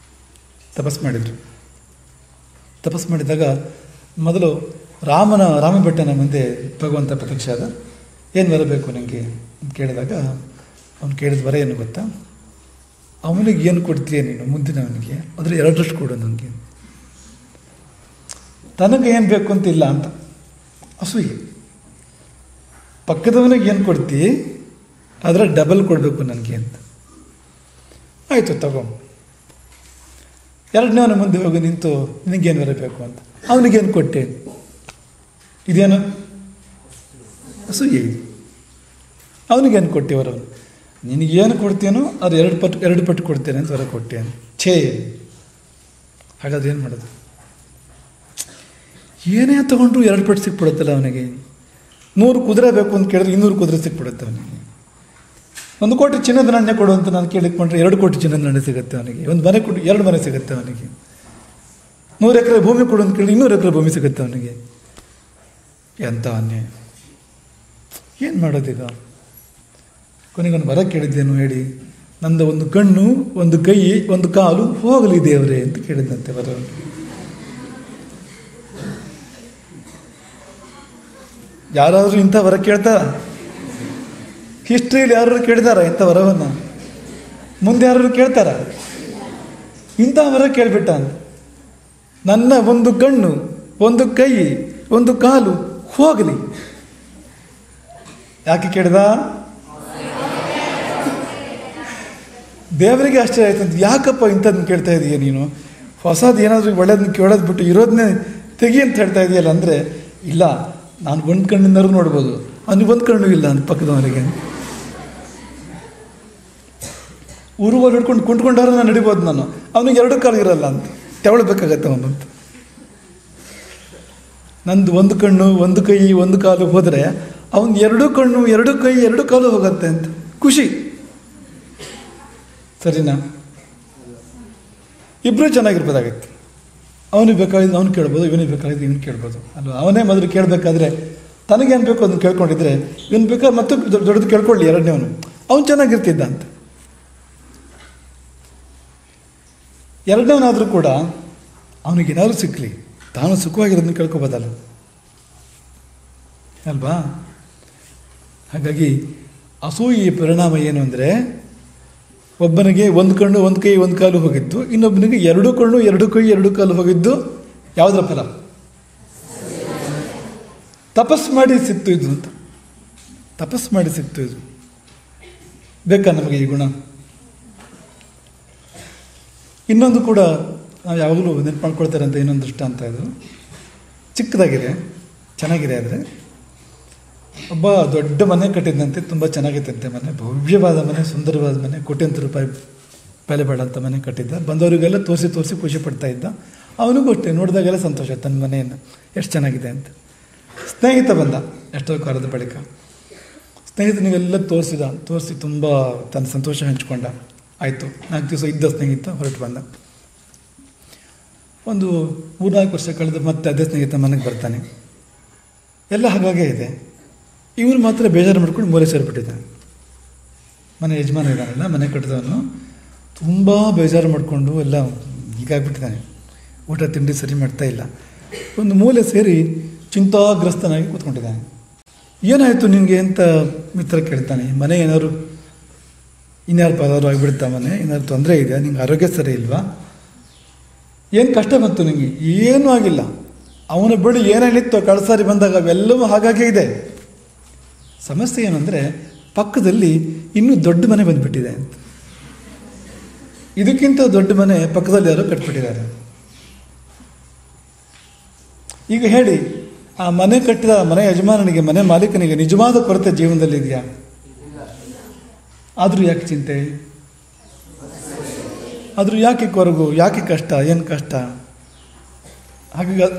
ತಪಸ್ಸು ಮಾಡಿದರು. ತಪಸ್ಸು ಮಾಡಿದಾಗ ಮೊದಲು ರಾಮ ಭಟ್ಟನ ಮುಂದೆ ಭಗವಂತ ಪ್ರತ್ಯಕ್ಷ ಆದ. ಏನು ಬರಬೇಕು ನನಗೆ ಅಂತ ಕೇಳಿದಾಗ ಅವನು ಕೇಳಿದ ವರ ಏನು ಗೊತ್ತಾ? ಅವನಿಗೆ ಏನು ಕೊಡ್ತೀಯ ನೀನು ಮುಂದಿನವನಿಗೆ, ಅದರ 2ರಷ್ಟು ಕೊಡು ನನಗೆ. ತನಗೆ ಏನು ಬೇಕು ಅಂತಿಲ್ಲ ಅಂತ ಅಸೂಯೆ. ಪಕ್ಕದವನಿಗೆ ಏನು ಕೊಡ್ತೀ ಅದರ ಡಬಲ್ ಕೊಡಬೇಕು ನನಗೆ ಅಂತ. ಆಯಿತು ತಗೋ. 2ನೇವನ ಮುಂದೆ ಹೋಗಿ ನಿಂತು ನಿನಗೇನು ಬರಬೇಕು ಅಂತ. ಅವನಿಗೇನು ಕೊಟ್ಟೆ? ಇದೇನು ಅಸೂಯೆ. ಅವನಿಗೇನು ಕೊಟ್ಟೆ ವರವನು? ನಿನಗೇನು ಕೊಡ್ತೇನೋ ಅದು 2 ಪಟ್ಟು ಕೊಡ್ತೇನೆ ಅಂತ ವರ ಕೊಟ್ಟೇನು. ಛೇ, ಹಾಗಾದ್ರೆ ಏನು ಮಾಡೋದು? ಏನೇ ತೊಗೊಂಡ್ರು 2 ಪಟ್ಟು ಸಿಕ್ಬಿಡುತ್ತಲ್ಲ ಅವನಿಗೆ. 100 ಕುದುರೆ ಬೇಕು ಅಂತ ಕೇಳಿದ್ರೆ 200 ಕುದುರೆ ಸಿಕ್ಬಿಡುತ್ತೆ ಅವನಿಗೆ. 1 ಕೋಟಿ ಚಿನ್ನದ ನಾಣ್ಯ ಕೊಡು ಅಂತ ನಾನು ಕೇಳಿಕೊಂಡ್ರೆ 2 ಕೋಟಿ ಚಿನ್ನದ ನಾಣ್ಯ ಸಿಗುತ್ತೆ ಅವನಿಗೆ. 1 ಮನೆ ಕೊಡು, 2 ಮನೆ ಸಿಗುತ್ತೆ ಅವನಿಗೆ. 100 ಎಕರೆ ಭೂಮಿ ಕೊಡು ಅಂತ ಕೇಳಿ 200 ಎಕರೆ ಭೂಮಿ ಸಿಗುತ್ತೆ ಅವನಿಗೆ. ಎಂಥ ಅನ್ಯಾಯ! ಏನು ಮಾಡೋದೀಗ? ಕೊನೆಗೊಂದು ವರ ಕೇಳಿದ್ದೇನು ಹೇಳಿ? ನಂದು 1 ಕಣ್ಣು, 1 ಕೈ, 1 ಕಾಲು ಹೋಗಲಿ ದೇವರೇ ಅಂತ ಕೇಳಿದಂತೆ ವರ. ಯಾರಾದರೂ ಇಂಥ ವರ ಕೇಳ್ತಾರ? ಹಿಸ್ಟ್ರಿಯಲ್ಲಿ ಯಾರು ಕೇಳಿದಾರ ಇಂಥ ವರವನ್ನು? ಮುಂದೆ ಯಾರು ಕೇಳ್ತಾರ? ಇಂಥ ವರ ಕೇಳಿಬಿಟ್ಟ. ನನ್ನ 1 ಕಣ್ಣು, 1 ಕೈ, 1 ಕಾಲು ಹೋಗಲಿ. ಯಾಕೆ ಕೇಳಿದ? ದೇವರಿಗೆ ಆಶ್ಚರ್ಯ ಆಯ್ತಂತ. ಯಾಕಪ್ಪ ಇಂಥದ್ದನ್ನು ಕೇಳ್ತಾ ಇದೀಯ ನೀನು? ಹೊಸದು ಏನಾದರೂ ಒಳ್ಳೇದನ್ನ ಕೇಳೋದು ಬಿಟ್ಟು ಇರೋದನ್ನೇ ತೆಗಿ ಅಂತ ಹೇಳ್ತಾ ಇದೆಯಲ್ಲ. ಅಂದರೆ ಇಲ್ಲ, ನಾನು 1 ಕಣ್ಣಿನವರು ನೋಡ್ಬೋದು, ಅವನಿಗೆ 1 ಕಣ್ಣು ಇಲ್ಲ ಅಂತ ಪಕ್ಕದವನಿಗೆ. ಊರುಗೋಲು ಹಿಡ್ಕೊಂಡು ಕುಂಟ್ಕೊಂಡವ್ರು ನಾನು ನಡಿಬೋದು, ನಾನು ಅವನಿಗೆ 2 ಕಾಲು ಇರಲ್ಲ ಅಂತ ತೆವಳಬೇಕಾಗತ್ತೆ ಅವನಂತ. ನಂದು 1 ಕಣ್ಣು, 1 ಕೈ, 1 ಕಾಲು ಹೋದರೆ ಅವನು 2 ಕಣ್ಣು, 2 ಕೈ, 2 ಕಾಲು ಹೋಗತ್ತೆ ಅಂತ ಖುಷಿ. ಸರಿನಾ? ಇಬ್ಬರು ಚೆನ್ನಾಗಿರ್ಬೋದಾಗಿತ್ತು. ಅವನಿಗೆ ಬೇಕಾಗಿದ್ದು ಅವ್ನು ಕೇಳ್ಬೋದು, ಇವನಿಗೆ ಬೇಕಾಗಿದ್ದು ಇವನು ಕೇಳ್ಬೋದು ಅಲ್ವಾ. ಅವನೇ ಮೊದಲು ಕೇಳಬೇಕಾದ್ರೆ ತನಗೇನು ಬೇಕೋ ಅದನ್ನು ಕೇಳ್ಕೊಂಡಿದ್ರೆ ಇವನು ಬೇಕಾದ್ರೆ ಮತ್ತೆ ದೊಡ್ಡದು ಕೇಳ್ಕೊಳ್ಳಿ ಎರಡನೇವನು, ಅವನು ಚೆನ್ನಾಗಿರ್ತಿದ್ದ ಅಂತ. ಎರಡನೇವನಾದರೂ ಕೂಡ ಅವನಿಗೆ ಏನಾದರೂ ಸಿಕ್ಕಲಿ, ತಾನು ಸುಖವಾಗಿರೋದನ್ನ ಕೇಳ್ಕೊಬೋದಲ್ಲ ಅಲ್ವಾ. ಹಾಗಾಗಿ ಅಸೂಯೆಯ ಪರಿಣಾಮ ಏನು ಅಂದರೆ, ಒಬ್ಬನಿಗೆ ಒಂದು ಕಣ್ಣು ಒಂದು ಕೈ ಒಂದು ಕಾಲು ಹೋಗಿದ್ದು, ಇನ್ನೊಬ್ಬನಿಗೆ ಎರಡು ಕಣ್ಣು ಎರಡು ಕೈ ಎರಡು ಕಾಲು ಹೋಗಿದ್ದು ಯಾವುದರ ಫಲ? ತಪಸ್ಸು ಮಾಡಿ ಸಿಕ್ತು ಇದು ಅಂತ. ತಪಸ್ಸು ಮಾಡಿ ಸಿಕ್ತು ಇದು. ಬೇಕಾ ನಮಗೆ ಈ ಗುಣ? ಇನ್ನೊಂದು ಕೂಡ ನಾವು ಯಾವಾಗಲೂ ನೆನಪು ಮಾಡ್ಕೊಳ್ತಾರೆ ಅಂತ ಇನ್ನೊಂದು ದೃಷ್ಟಾಂತ ಇದು, ಚಿಕ್ಕದಾಗಿದೆ, ಚೆನ್ನಾಗಿದೆ. ಆದರೆ ಒಬ್ಬ ದೊಡ್ಡ ಮನೆ ಕಟ್ಟಿದ್ದಂತೆ, ತುಂಬ ಚೆನ್ನಾಗಿತ್ತಂತೆ ಮನೆ, ಭವ್ಯವಾದ ಮನೆ, ಸುಂದರವಾದ ಮನೆ, ಕೋಟ್ಯಂತರ ರೂಪಾಯಿ ಬೆಲೆ ಬಾಳಂಥ ಮನೆ ಕಟ್ಟಿದ್ದ. ಬಂದವರಿಗೆಲ್ಲ ತೋರಿಸಿ ಖುಷಿ ಪಡ್ತಾ ಇದ್ದ. ಅವನಿಗೂ ಅಷ್ಟೇ, ನೋಡಿದಾಗೆಲ್ಲ ಸಂತೋಷ ತನ್ನ ಮನೆಯನ್ನು ಎಷ್ಟು ಚೆನ್ನಾಗಿದೆ ಅಂತ. ಸ್ನೇಹಿತ ಬಂದ ಎಷ್ಟೋ ಕಾಲದ ಬಳಿಕ. ಸ್ನೇಹಿತನಿಗೆಲ್ಲ ತೋರಿಸಿ ತುಂಬ ತನ್ನ ಸಂತೋಷ ಹಂಚ್ಕೊಂಡ. ಆಯಿತು, 4 ದಿವಸ ಇದ್ದ ಸ್ನೇಹಿತ ಹೊರಟು ಬಂದ. ಒಂದು 3-4 ವರ್ಷ ಕಳೆದು ಮತ್ತೆ ಅದೇ ಸ್ನೇಹಿತ ಮನೆಗೆ ಬರ್ತಾನೆ. ಎಲ್ಲ ಹಾಗಾಗೇ ಇದೆ. ಇವನು ಮಾತ್ರ ಬೇಜಾರು ಮಾಡ್ಕೊಂಡು ಮೂಲೆ ಸೇರಿಬಿಟ್ಟಿದ್ದಾನೆ. ಮನೆ ಯಜಮಾನ ಇದ್ದಾನಲ್ಲ, ಮನೆ ಕಟ್ಟಿದವನು, ತುಂಬ ಬೇಜಾರು ಮಾಡಿಕೊಂಡು ಎಲ್ಲ ಹೀಗಾಗ್ಬಿಟ್ಟಿದ್ದಾನೆ. ಊಟ ತಿಂಡಿ ಸರಿ ಮಾಡ್ತಾ ಇಲ್ಲ. ಒಂದು ಮೂಲೆ ಸೇರಿ ಚಿಂತಾಗ್ರಸ್ತನಾಗಿ ಕೂತ್ಕೊಂಡಿದ್ದಾನೆ. ಏನಾಯಿತು ನಿನಗೆ ಅಂತ ಮಿತ್ರ ಕೇಳ್ತಾನೆ. ಮನೆ ಏನಾದ್ರು ಇನ್ಯಾರು ಪಾದಾರು ಆಗಿಬಿಡ್ತಾ, ಮನೆ ಏನಾದ್ರು ತೊಂದರೆ ಇದೆಯಾ, ನಿಂಗೆ ಆರೋಗ್ಯ ಸರಿ ಇಲ್ವಾ, ಏನು ಕಷ್ಟ ಬಂತು ನಿಮಗೆ? ಏನೂ ಆಗಿಲ್ಲ. ಅವನ ಬಳಿ ಏನೇನಿತ್ತು ಕಳ್ಸಾರಿ ಬಂದಾಗ ಅವೆಲ್ಲವೂ ಹಾಗಾಗೇ ಇದೆ. ಸಮಸ್ಯೆ ಏನಂದರೆ ಪಕ್ಕದಲ್ಲಿ ಇನ್ನೂ ದೊಡ್ಡ ಮನೆ ಬಂದುಬಿಟ್ಟಿದೆ ಅಂತ. ಇದಕ್ಕಿಂತ ದೊಡ್ಡ ಮನೆ ಪಕ್ಕದಲ್ಲಿ ಯಾರೋ ಕಟ್ಬಿಟ್ಟಿದ್ದಾರೆ. ಈಗ ಹೇಳಿ, ಆ ಮನೆ ಕಟ್ಟಿದ ಮನೆ ಯಜಮಾನನಿಗೆ, ಮನೆ ಮಾಲೀಕನಿಗೆ ನಿಜವಾದ ಕೊರತೆ ಜೀವನದಲ್ಲಿ ಇದೆಯಾ? ಆದರೂ ಯಾಕೆ ಚಿಂತೆ? ಆದರೂ ಯಾಕೆ ಕೊರಗು? ಯಾಕೆ ಕಷ್ಟ? ಏನು ಕಷ್ಟ?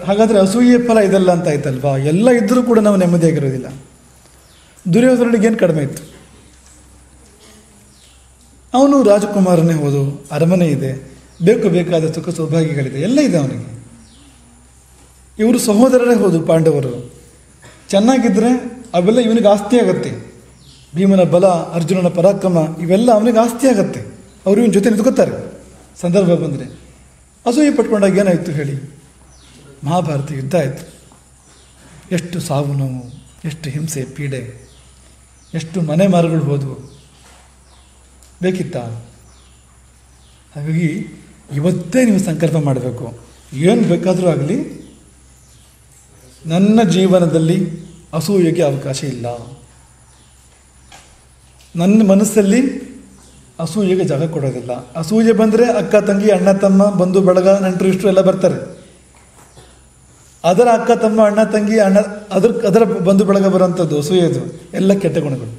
ಹಾಗಾದರೆ ಅಸೂಯೆ ಫಲ ಇದೆಲ್ಲ ಅಂತ ಆಯ್ತಲ್ವಾ. ಎಲ್ಲ ಇದ್ದರೂ ಕೂಡ ನಾವು ನೆಮ್ಮದಿಯಾಗಿರೋದಿಲ್ಲ. ದುರ್ಯೋಧನಿಗೆ ಏನು ಕಡಿಮೆ ಇತ್ತು? ಅವನು ರಾಜಕುಮಾರನೇ ಹೋದು, ಅರಮನೆ ಇದೆ, ಬೇಕಾದ ಸುಖ ಸೌಭಾಗ್ಯಗಳಿದೆ, ಎಲ್ಲ ಇದೆ ಅವನಿಗೆ. ಇವರು ಸಹೋದರರೇ ಹೋದು ಪಾಂಡವರು. ಚೆನ್ನಾಗಿದ್ದರೆ ಅವೆಲ್ಲ ಇವನಿಗೆ ಆಸ್ತಿ ಆಗತ್ತೆ. ಭೀಮನ ಬಲ, ಅರ್ಜುನನ ಪರಾಕ್ರಮ ಇವೆಲ್ಲ ಅವನಿಗೆ ಆಸ್ತಿ ಆಗತ್ತೆ. ಅವರು ಇವನ ಜೊತೆ ನಿಂತ್ಕೋತಾರೆ ಸಂದರ್ಭ ಬಂದರೆ. ಅಸೂಯೆ ಪಟ್ಕೊಂಡಾಗ ಏನಾಯಿತು ಹೇಳಿ? ಮಹಾಭಾರತ ಯುದ್ಧ ಆಯಿತು. ಎಷ್ಟು ಸಾವು ನೋವು, ಎಷ್ಟು ಹಿಂಸೆ ಪೀಡೆ, ಎಷ್ಟು ಮನೆ ಮಾರುಗಳು ಹೋದವು. ಬೇಕಿತ್ತ? ಹಾಗಾಗಿ ಇವತ್ತೇ ನೀವು ಸಂಕಲ್ಪ ಮಾಡಬೇಕು, ಏನು ಬೇಕಾದರೂ ಆಗಲಿ, ನನ್ನ ಜೀವನದಲ್ಲಿ ಅಸೂಯೆಗೆ ಅವಕಾಶ ಇಲ್ಲ. ನನ್ನ ಮನಸ್ಸಲ್ಲಿ ಅಸೂಯೆಗೆ ಜಾಗ ಕೊಡೋದಿಲ್ಲ. ಅಸೂಯೆ ಬಂದರೆ ಅಕ್ಕ ತಂಗಿ, ಅಣ್ಣ ತಮ್ಮ, ಬಂಧು ಬಳಗ, ನೆಂಟರು ಇಷ್ಟರು ಎಲ್ಲ ಬರ್ತಾರೆ. ಅದರ ಅಕ್ಕ ತಮ್ಮ, ಅಣ್ಣ ತಂಗಿ, ಅದರ ಬಂಧು ಬಳಗ ಬರೋಂಥದ್ದು ಅಸೂಯೆದು ಎಲ್ಲ ಕೆಟ್ಟ ಗುಣಗಳು.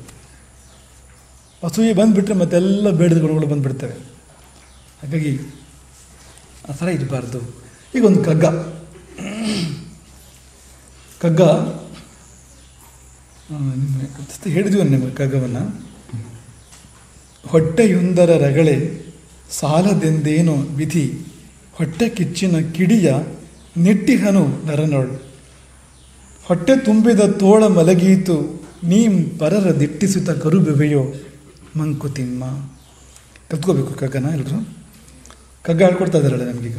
ಅಸೂಯೆ ಬಂದುಬಿಟ್ರೆ ಮತ್ತೆಲ್ಲ ಬೇಡದ ಗುಣಗಳು ಬಂದುಬಿಡ್ತವೆ. ಹಾಗಾಗಿ ಆ ಥರ ಇರಬಾರ್ದು. ಈಗ ಒಂದು ಕಗ್ಗ ಹೇಳಿದ್ವಿ ನಿಮಗೆ ಕಗ್ಗವನ್ನು. ಹೊಟ್ಟೆಯೊಂದರ ರಗಳೆ ಸಾಲದೆಂದೇನೋ ವಿಧಿ, ಹೊಟ್ಟೆ ಕಿಚ್ಚಿನ ಕಿಡಿಯ ನೆಟ್ಟಿಹನು ನರನೋಳು. ಹೊಟ್ಟೆ ತುಂಬಿದ ತೋಳ ಮಲಗೀತು, ನೀಂ ಪರರ ದಿಟ್ಟಿಸುತ್ತ ಕರುಬೆವೆಯೋ ಮಂಕುತಿಮ್ಮ. ಕಲ್ತ್ಕೋಬೇಕು ಕಗ್ಗನ ಎಲ್ಲರೂ. ಕಗ್ಗ ಹೇಳ್ಕೊಡ್ತಾ ಇದ್ದಾರಲ್ಲ ನಮಗೀಗ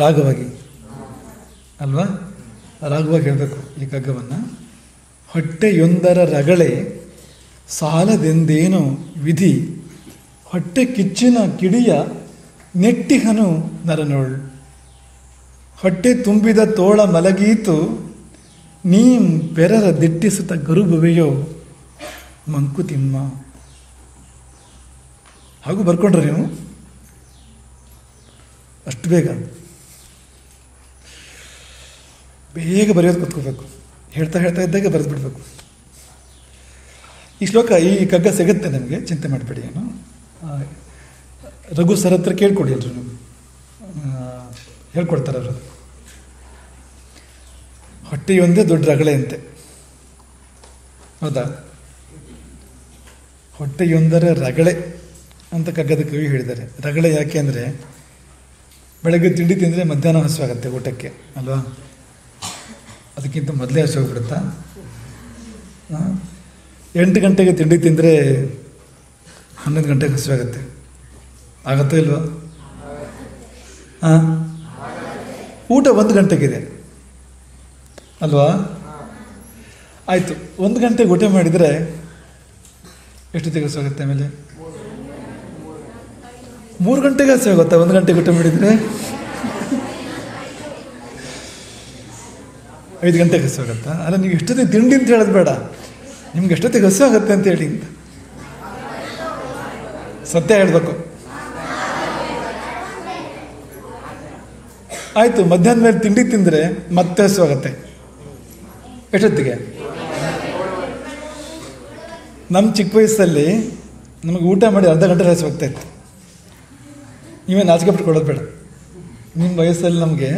ರಾಗವಾಗಿ ಅಲ್ವಾ? ರಾಗವಾಗಿ ಹೇಳಬೇಕು ಈ ಕಗ್ಗವನ್ನು. ಹೊಟ್ಟೆಯೊಂದರ ರಗಳೆ ಸಾಲದೆಂದೇನೋ ವಿಧಿ, ಹೊಟ್ಟೆ ಕಿಚ್ಚಿನ ಕಿಡಿಯ ನೆಟ್ಟಿಹನು ನರನೋಳು. ಹೊಟ್ಟೆ ತುಂಬಿದ ತೋಳ ಮಲಗೀತು, ನೀಂ ಪೆರರ ದಿಟ್ಟಿಸುತ್ತ ಗರುಬುವೆಯೋ ಮಂಕುತಿಮ್ಮ. ಹಾಗೂ ಬರ್ಕೊಂಡ್ರೆ ನೀವು ಅಷ್ಟು ಬೇಗ ಬರೆಯೋದು ಕತ್ಕೋಬೇಕು. ಹೇಳ್ತಾ ಇದ್ದಾಗ ಬರೆದ್ಬಿಡ್ಬೇಕು. ಈ ಶ್ಲೋಕ, ಈ ಕಗ್ಗ ಸಿಗುತ್ತೆ ನಮಗೆ, ಚಿಂತೆ ಮಾಡಬೇಡಿ. ಏನು ರಘು ಸರ್ ಹತ್ರ ಕೇಳ್ಕೊಡಿ ಎಲ್ರು, ನೀವು ಹೇಳ್ಕೊಡ್ತಾರೆ ಅವರು. ಹೊಟ್ಟೆಯೊಂದೇ ದೊಡ್ಡ ರಗಳೆ ಅಂತೆ, ಹೌದಾ? ಹೊಟ್ಟೆಯೊಂದರ ರಗಳೆ ಅಂತ ಕಗ್ಗದ ಕವಿ ಹೇಳಿದ್ದಾರೆ. ರಗಳೆ ಯಾಕೆ ಅಂದರೆ ಬೆಳಗ್ಗೆ ತಿಂಡಿ ತಿಂದರೆ ಮಧ್ಯಾಹ್ನ ಹಸುವಾಗುತ್ತೆ ಊಟಕ್ಕೆ ಅಲ್ವಾ? ಅದಕ್ಕಿಂತ ಮೊದಲೇ ಹಸುವಾಗ್ಬಿಡುತ್ತಾ? 8 ಗಂಟೆಗೆ ತಿಂಡಿ ತಿಂದರೆ 11 ಗಂಟೆಗೆ ಹಸುವಾಗುತ್ತೆ. ಆಗತ್ತೋ ಇಲ್ವಾ? ಊಟ 1 ಗಂಟೆಗಿದೆ ಅಲ್ವಾ? ಆಯಿತು, 1 ಗಂಟೆಗೆ ಊಟ ಮಾಡಿದರೆ ಎಷ್ಟೊತ್ತಿಗೆ ಹಸುವಾಗುತ್ತೆ? ಆಮೇಲೆ 3 ಗಂಟೆಗೆ ಹಸುವಾಗುತ್ತಾ? 1 ಗಂಟೆಗೆ ಊಟ ಮಾಡಿದರೆ 5 ಗಂಟೆಗೆ ಹಸುವಾಗುತ್ತಾ? ಅಲ್ಲ, ನೀವು ಎಷ್ಟೊತ್ತಿಗೆ ತಿಂಡಿ ಅಂತ ಹೇಳೋದು ಬೇಡ, ನಿಮ್ಗೆ ಎಷ್ಟೊತ್ತಿಗೆ ಹಸುವಾಗುತ್ತೆ ಅಂತ ಹೇಳಿ ಅಂತ ಸತ್ಯ ಹೇಳಬೇಕು. ಆಯಿತು, ಮಧ್ಯಾಹ್ನ ಮೇಲೆ ತಿಂಡಿ ತಿಂದರೆ ಮತ್ತೆ ಹಸುವಾಗುತ್ತೆ. ಎಷ್ಟೊತ್ತಿಗೆ? ನಮ್ಮ ಚಿಕ್ಕ ವಯಸ್ಸಲ್ಲಿ ನಮಗೆ ಊಟ ಮಾಡಿ ಅರ್ಧ ಗಂಟೆ ಹಸುವಾಗ್ತಾ ಇತ್ತು. ನೀವೇ ನಾಚಿಕೆ ಪಟ್ಕೊಳ್ಳೋದು ಬೇಡ. ನಿಮ್ಮ ವಯಸ್ಸಲ್ಲಿ ನಮಗೆ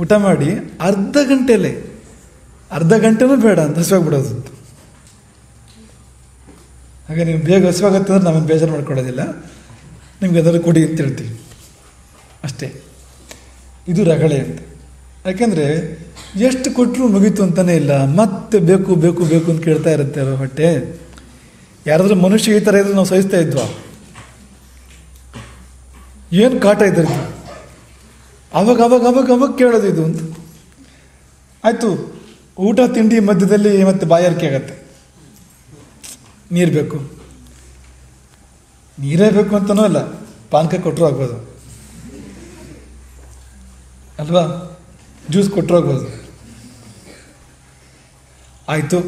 ಊಟ ಮಾಡಿ ಅರ್ಧ ಗಂಟೆನೂ ಬೇಡ ಅಂತ ಹಸುವಾಗ್ಬಿಡೋದು. ಹಾಗೆ ನೀವು ಬೇಗ ಹಸುವಾಗುತ್ತೆ ಅಂದ್ರೆ ನಾವೇನು ಬೇಜಾರು ಮಾಡ್ಕೊಳ್ಳೋದಿಲ್ಲ, ನಿಮ್ಗೆ ಅದನ್ನು ಕೊಡಿ ಅಂತ ಹೇಳ್ತೀವಿ ಅಷ್ಟೇ. ಇದು ರಗಳೆ ಅಂತ. ಯಾಕೆಂದರೆ ಎಷ್ಟು ಕೊಟ್ಟರು ಮುಗೀತು ಅಂತಲೇ ಇಲ್ಲ, ಮತ್ತೆ ಬೇಕು ಬೇಕು ಬೇಕು ಅಂತ ಕೇಳ್ತಾ ಇರುತ್ತೆ ಹೊಟ್ಟೆ. ಯಾರಾದರೂ ಮನುಷ್ಯ ಈ ಥರ ಇದ್ರೆ ನಾವು ಸಹಿಸ್ತಾ ಇದ್ವಾ? ಏನು ಕಾಟ ಇದ್ರದ್ದು, ಅವಾಗ ಕೇಳೋದು ಇದು ಅಂತ. ಆಯಿತು, ಊಟ ತಿಂಡಿ ಮಧ್ಯದಲ್ಲಿ ಮತ್ತೆ ಬಾಯಾರಿಕೆ ಆಗತ್ತೆ. ನೀರು ಬೇಕು, ನೀರೇ ಬೇಕು ಅಂತನೂ ಅಲ್ಲ, ಪಾನಕ ಕೊಟ್ಟರು ಆಗ್ಬೋದು ಅಲ್ವಾ? ಜ್ಯೂಸ್ ಕೊಟ್ಟರು ಆಗ್ಬೋದು. ಆಯಿತು,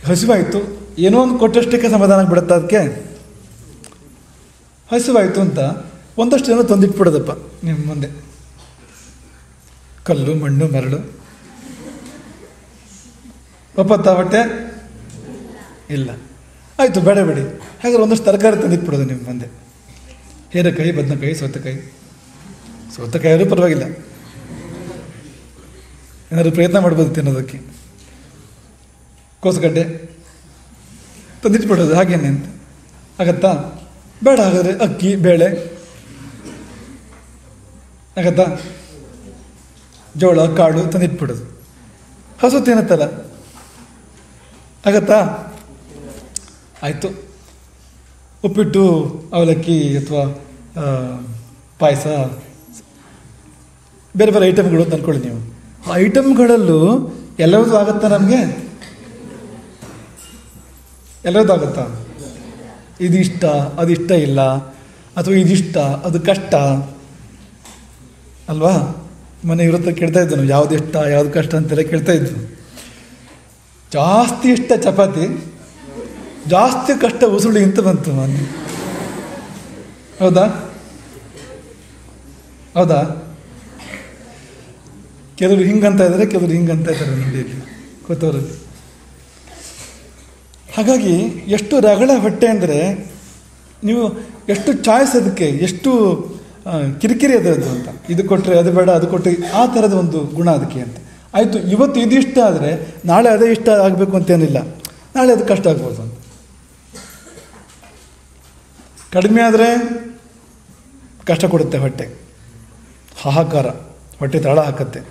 ಹಸಿವಾಯಿತು, ಏನೋ ಒಂದು ಕೊಟ್ಟಷ್ಟಕ್ಕೆ ಸಮಾಧಾನ ಬಿಡುತ್ತೆ. ಅದಕ್ಕೆ ಹಸಿವಾಯಿತು ಅಂತ ಒಂದಷ್ಟು ಏನೋ ತಂದಿಟ್ಬಿಡೋದಪ್ಪ ನಿಮ್ಮ ಮುಂದೆ, ಕಲ್ಲು ಮಣ್ಣು ಮರಳು. ಒಪ್ಪತ್ತ ಹೊಟ್ಟೆ ಇಲ್ಲ, ಆಯಿತು ಬೇಡ ಬಿಡಿ, ಹಾಗಾದ್ರೆ ಒಂದಷ್ಟು ತರಕಾರಿ ತಂದಿಟ್ಬಿಡೋದು ನಿಮ್ಮ ಮುಂದೆ. ಹೀರೆಕಾಯಿ, ಬದನೆಕಾಯಿ, ಸೌತೆಕಾಯಿ ಪರವಾಗಿಲ್ಲ, ಏನಾದ್ರು ಪ್ರಯತ್ನ ಮಾಡ್ಬೋದು ತಿನ್ನೋದಕ್ಕೆ. ಕೋಸುಗಡ್ಡೆ ತಂದಿಟ್ಬಿಡೋದು ಹಾಗೇನೆ ಅಂತ. ಆಗತ್ತಾ? ಬೇಡ. ಹಾಗಾದರೆ ಅಕ್ಕಿ ಬೇಳೆ ಆಗತ್ತಾ? ಜೋಳ ಕಾಳು ತಂದಿಟ್ಬಿಡೋದು. ಹಸು ತಿನ್ನತ್ತಲ್ಲ, ಆಗತ್ತಾ? ಆಯಿತು, ಉಪ್ಪಿಟ್ಟು, ಅವಲಕ್ಕಿ ಅಥವಾ ಪಾಯಸ, ಬೇರೆ ಬೇರೆ ಐಟಮ್ಗಳು ಅಂತ ಅಂದ್ಕೊಳ್ಳಿ ನೀವು. ಆ ಐಟಮ್ಗಳಲ್ಲೂ ಎಲ್ಲವೂ ಆಗುತ್ತಾ? ನಮಗೆ ಎಲ್ಲವೂ ಆಗುತ್ತಾ? ಇದಿಷ್ಟ ಅದಿಷ್ಟ ಇಲ್ಲ, ಅಥವಾ ಇದಿಷ್ಟ ಅದು ಕಷ್ಟ ಅಲ್ವಾ? ಮನೆ ಇರುತ್ತೆ ಕೇಳ್ತಾ ಇದ್ದನು, ಯಾವ್ದು ಇಷ್ಟ ಯಾವ್ದು ಕಷ್ಟ ಅಂತೆಲ್ಲ ಕೇಳ್ತಾ ಇದ್ವು. ಜಾಸ್ತಿ ಇಷ್ಟ ಚಪಾತಿ, ಜಾಸ್ತಿ ಕಷ್ಟ ಉಸುಳಿ ಅಂತ ಬಂತು ಮೊನ್ನೆ. ಹೌದಾ? ಕೆಲವರು ಹಿಂಗಂತ ಇದ್ದಾರೆ, ಕೆಲವರು ಹಿಂಗಂತ ಇದ್ದಾರೆ ನೋಡಿ ಇಲ್ಲಿ ಕೂತವರಲ್ಲಿ. ಹಾಗಾಗಿ ಎಷ್ಟು ರಗಳ ಹೊಟ್ಟೆ ಅಂದರೆ ನೀವು ಎಷ್ಟು ಚಾಯ್ಸ್, ಅದಕ್ಕೆ ಎಷ್ಟು ಕಿರಿಕಿರಿ ಅದರದ್ದು ಅಂತ. ಇದು ಕೊಟ್ಟರೆ ಅದು ಬೇಡ, ಅದು ಕೊಟ್ಟರೆ ಆ ಥರದ ಒಂದು ಗುಣ ಅದಕ್ಕೆ ಅಂತ. ಆಯಿತು, ಇವತ್ತು ಇದು ಇಷ್ಟ ಆದರೆ ನಾಳೆ ಅದೇ ಇಷ್ಟ ಆಗಬೇಕು ಅಂತೇನಿಲ್ಲ, ನಾಳೆ ಅದು ಕಷ್ಟ ಆಗ್ಬೋದು ಅಂತ. ಕಡಿಮೆ ಆದರೆ ಕಷ್ಟ ಕೊಡುತ್ತೆ ಹೊಟ್ಟೆ, ಹಾಹಾಕಾರ, ಹೊಟ್ಟೆ ತಾಳ ಹಾಕತ್ತೆ.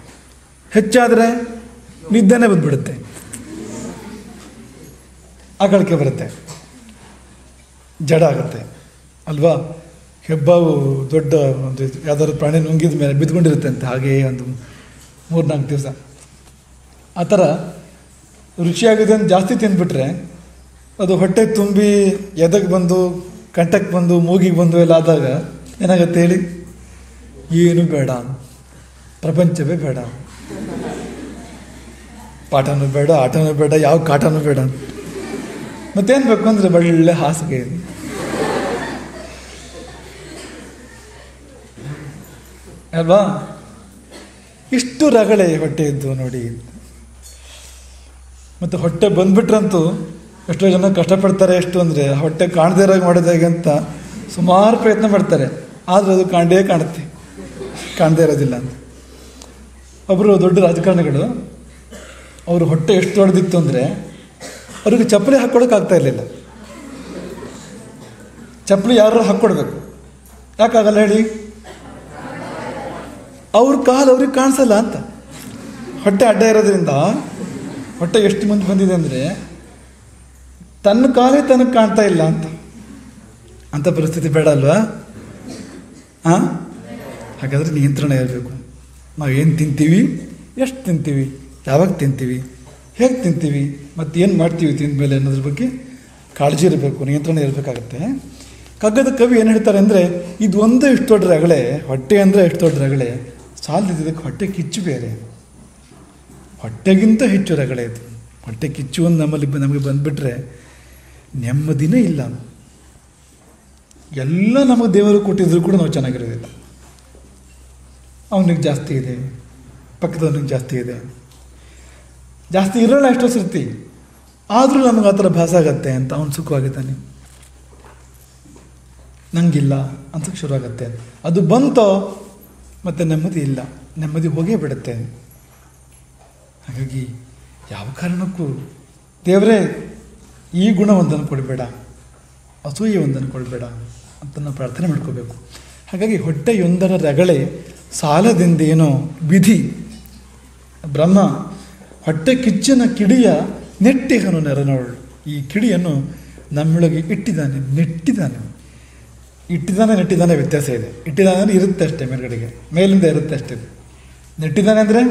ಹೆಚ್ಚಾದರೆ ನಿದ್ದೆನೇ ಬಂದ್ಬಿಡುತ್ತೆ, ಆಕಳಿಕೆ ಬರುತ್ತೆ, ಜಡ ಆಗುತ್ತೆ ಅಲ್ವಾ? ಹೆಬ್ಬಾವು ದೊಡ್ಡ ಒಂದು ಯಾವ್ದಾದ್ರು ಪ್ರಾಣಿ ನುಂಗಿದ ಮೇಲೆ ಬಿದ್ಕೊಂಡಿರುತ್ತೆ ಅಂತ, ಹಾಗೆಯೇ ಒಂದು 3-4 ದಿವಸ. ಆ ಥರ ರುಚಿಯಾಗಿದೆ ಅಂತ ಜಾಸ್ತಿ ತಿಂದ್ಬಿಟ್ರೆ ಅದು ಹೊಟ್ಟೆ ತುಂಬಿ ಎದೆಗೆ ಬಂದು, ಕಂಠಕ್ಕೆ ಬಂದು, ಮೂಗಿಗೆ ಬಂದು ಎಲ್ಲ ಆದಾಗ ಏನಾಗುತ್ತೆ ಹೇಳಿ? ಏನು ಬೇಡ, ಪ್ರಪಂಚವೇ ಬೇಡ, ಪಾಠನೂ ಬೇಡ, ಆಟನೂ ಬೇಡ, ಯಾವ ಕಾಟನೂ ಬೇಡ. ಮತ್ತೇನು ಬೇಕು ಅಂದರೆ ಒಳ್ಳೆ ಹಾಸಿಗೆ ಅಲ್ವಾ? ಇಷ್ಟು ರಗಳೆ ಹೊಟ್ಟೆ ಇದ್ದು ನೋಡಿ. ಮತ್ತು ಹೊಟ್ಟೆ ಬಂದ್ಬಿಟ್ರಂತೂ ಎಷ್ಟೋ ಜನ ಕಷ್ಟಪಡ್ತಾರೆ. ಎಷ್ಟು ಅಂದರೆ ಹೊಟ್ಟೆ ಕಾಣದೇ ಇರೋಗೆ ಮಾಡೋದು ಹೇಗೆ ಅಂತ ಸುಮಾರು ಪ್ರಯತ್ನ ಮಾಡ್ತಾರೆ, ಆದರೆ ಅದು ಕಾಣುತ್ತೆ, ಕಾಣದೇ ಇರೋದಿಲ್ಲ ಅಂತ. ಒಬ್ಬರು ದೊಡ್ಡ ರಾಜಕಾರಣಿಗಳು, ಅವರು ಹೊಟ್ಟೆ ಎಷ್ಟು ದೊಡ್ಡದಿತ್ತು ಅಂದರೆ ಅವ್ರಿಗೆ ಚಪ್ಪಲಿ ಹಾಕ್ಕೊಡೋಕ್ಕಾಗ್ತಾ ಇರಲಿಲ್ಲ. ಚಪ್ಪಲಿ ಯಾರು ಹಾಕ್ಕೊಡ್ಬೇಕು, ಯಾಕಾಗಲ್ಲ ಹೇಳಿ? ಅವ್ರ ಕಾಲು ಅವ್ರಿಗೆ ಕಾಣಿಸಲ್ಲ ಅಂತ. ಹೊಟ್ಟೆ ಅಡ್ಡ ಇರೋದ್ರಿಂದ ಹೊಟ್ಟೆ ಎಷ್ಟು ಮುಂದೆ ಬಂದಿದೆ ಅಂದರೆ ತನ್ನ ಕಾಲೇ ತನಗೆ ಕಾಣ್ತಾ ಇಲ್ಲ ಅಂತ ಪರಿಸ್ಥಿತಿ ಬೇಡ ಅಲ್ವಾ? ಹಾಂ, ಹಾಗಾದರೆ ನಿಯಂತ್ರಣ ಇರಬೇಕು. ನಾವು ಏನು ತಿಂತೀವಿ, ಎಷ್ಟು ತಿಂತೀವಿ, ಯಾವಾಗ ತಿಂತೀವಿ, ಹೇಗೆ ತಿಂತೀವಿ, ಮತ್ತು ಏನು ಮಾಡ್ತೀವಿ ತಿಂದ ಮೇಲೆ ಅನ್ನೋದ್ರ ಬಗ್ಗೆ ಕಾಳಜಿ ಇರಬೇಕು, ನಿಯಂತ್ರಣ ಇರಬೇಕಾಗತ್ತೆ. ಕಗ್ಗದ ಕವಿ ಏನು ಹೇಳ್ತಾರೆ ಅಂದರೆ, ಇದು ಒಂದೇ ಇಷ್ಟು ದೊಡ್ಡ ರಗಳೆ, ಹೊಟ್ಟೆ ಅಂದರೆ ಎಷ್ಟು ದೊಡ್ಡ ರಗಳೆ, ಸಾಲದಿದ್ದಕ್ಕೆ ಹೊಟ್ಟೆ ಕಿಚ್ಚು ಬೇರೆ, ಹೊಟ್ಟೆಗಿಂತ ಹೆಚ್ಚು ರಗಳೆ ಇದು. ಹೊಟ್ಟೆ ಕಿಚ್ಚು ಒಂದು ನಮಗೆ ಬಂದುಬಿಟ್ರೆ ನೆಮ್ಮದಿನೇ ಇಲ್ಲ. ಎಲ್ಲ ನಮಗೆ ದೇವರು ಕೊಟ್ಟಿದ್ರು ಕೂಡ ನಾವು ಚೆನ್ನಾಗಿರೋದಿಲ್ಲ. ಅವನಿಗೆ ಜಾಸ್ತಿ ಇದೆ, ಪಕ್ಕದವನಿಗೆ ಜಾಸ್ತಿ ಇದೆ, ಜಾಸ್ತಿ ಇರೋಲ್ಲ ಎಷ್ಟೋ ಸರ್ತಿ, ಆದರೂ ನಮಗೆ ಆ ಥರ ಭಾಸ ಆಗತ್ತೆ ಅಂತ. ಅವನು ಸುಖವಾಗಿದ್ದಾನೆ, ನಂಗಿಲ್ಲ ಅನ್ಸಕ್ಕೆ ಶುರು ಆಗತ್ತೆ. ಅದು ಬಂತೋ ಮತ್ತು ನೆಮ್ಮದಿ ಇಲ್ಲ, ನೆಮ್ಮದಿ ಹೋಗೇ ಬಿಡುತ್ತೆ. ಹಾಗಾಗಿ ಯಾವ ಕಾರಣಕ್ಕೂ ದೇವರೇ ಈ ಗುಣವೊಂದನ್ನು ಕೊಡಬೇಡ, ಅಸೂಯೆ ಒಂದನ್ನು ಕೊಡಬೇಡ ಅಂತ ನಾವು ಪ್ರಾರ್ಥನೆ ಮಾಡ್ಕೋಬೇಕು. ಹಾಗಾಗಿ ಹೊಟ್ಟೆಯೊಂದರ ರಗಳೆ ಸಾಲದಿಂದೇನೋ ವಿಧಿ, ಬ್ರಹ್ಮ ಹೊಟ್ಟೆ ಕಿಚ್ಚನ ಕಿಡಿಯ ನೆಟ್ಟಿಗನು ನೆರನೋಳು. ಈ ಕಿಡಿಯನ್ನು ನಮ್ಮೊಳಗೆ ಇಟ್ಟಿದ್ದಾನೆ, ನೆಟ್ಟಿದ್ದಾನೆ. ನೆಟ್ಟಿದ್ದಾನೆ ವ್ಯತ್ಯಾಸ ಇದೆ. ಇಟ್ಟಿದ್ದಾನೆ ಅಂದರೆ ಇರುತ್ತೆ ಅಷ್ಟೇ, ಮೇಲ್ಗಡೆಗೆ ಮೇಲಿಂದ ಇರುತ್ತೆ ಅಷ್ಟೇ. ನೆಟ್ಟಿದ್ದಾನೆ ಅಂದರೆ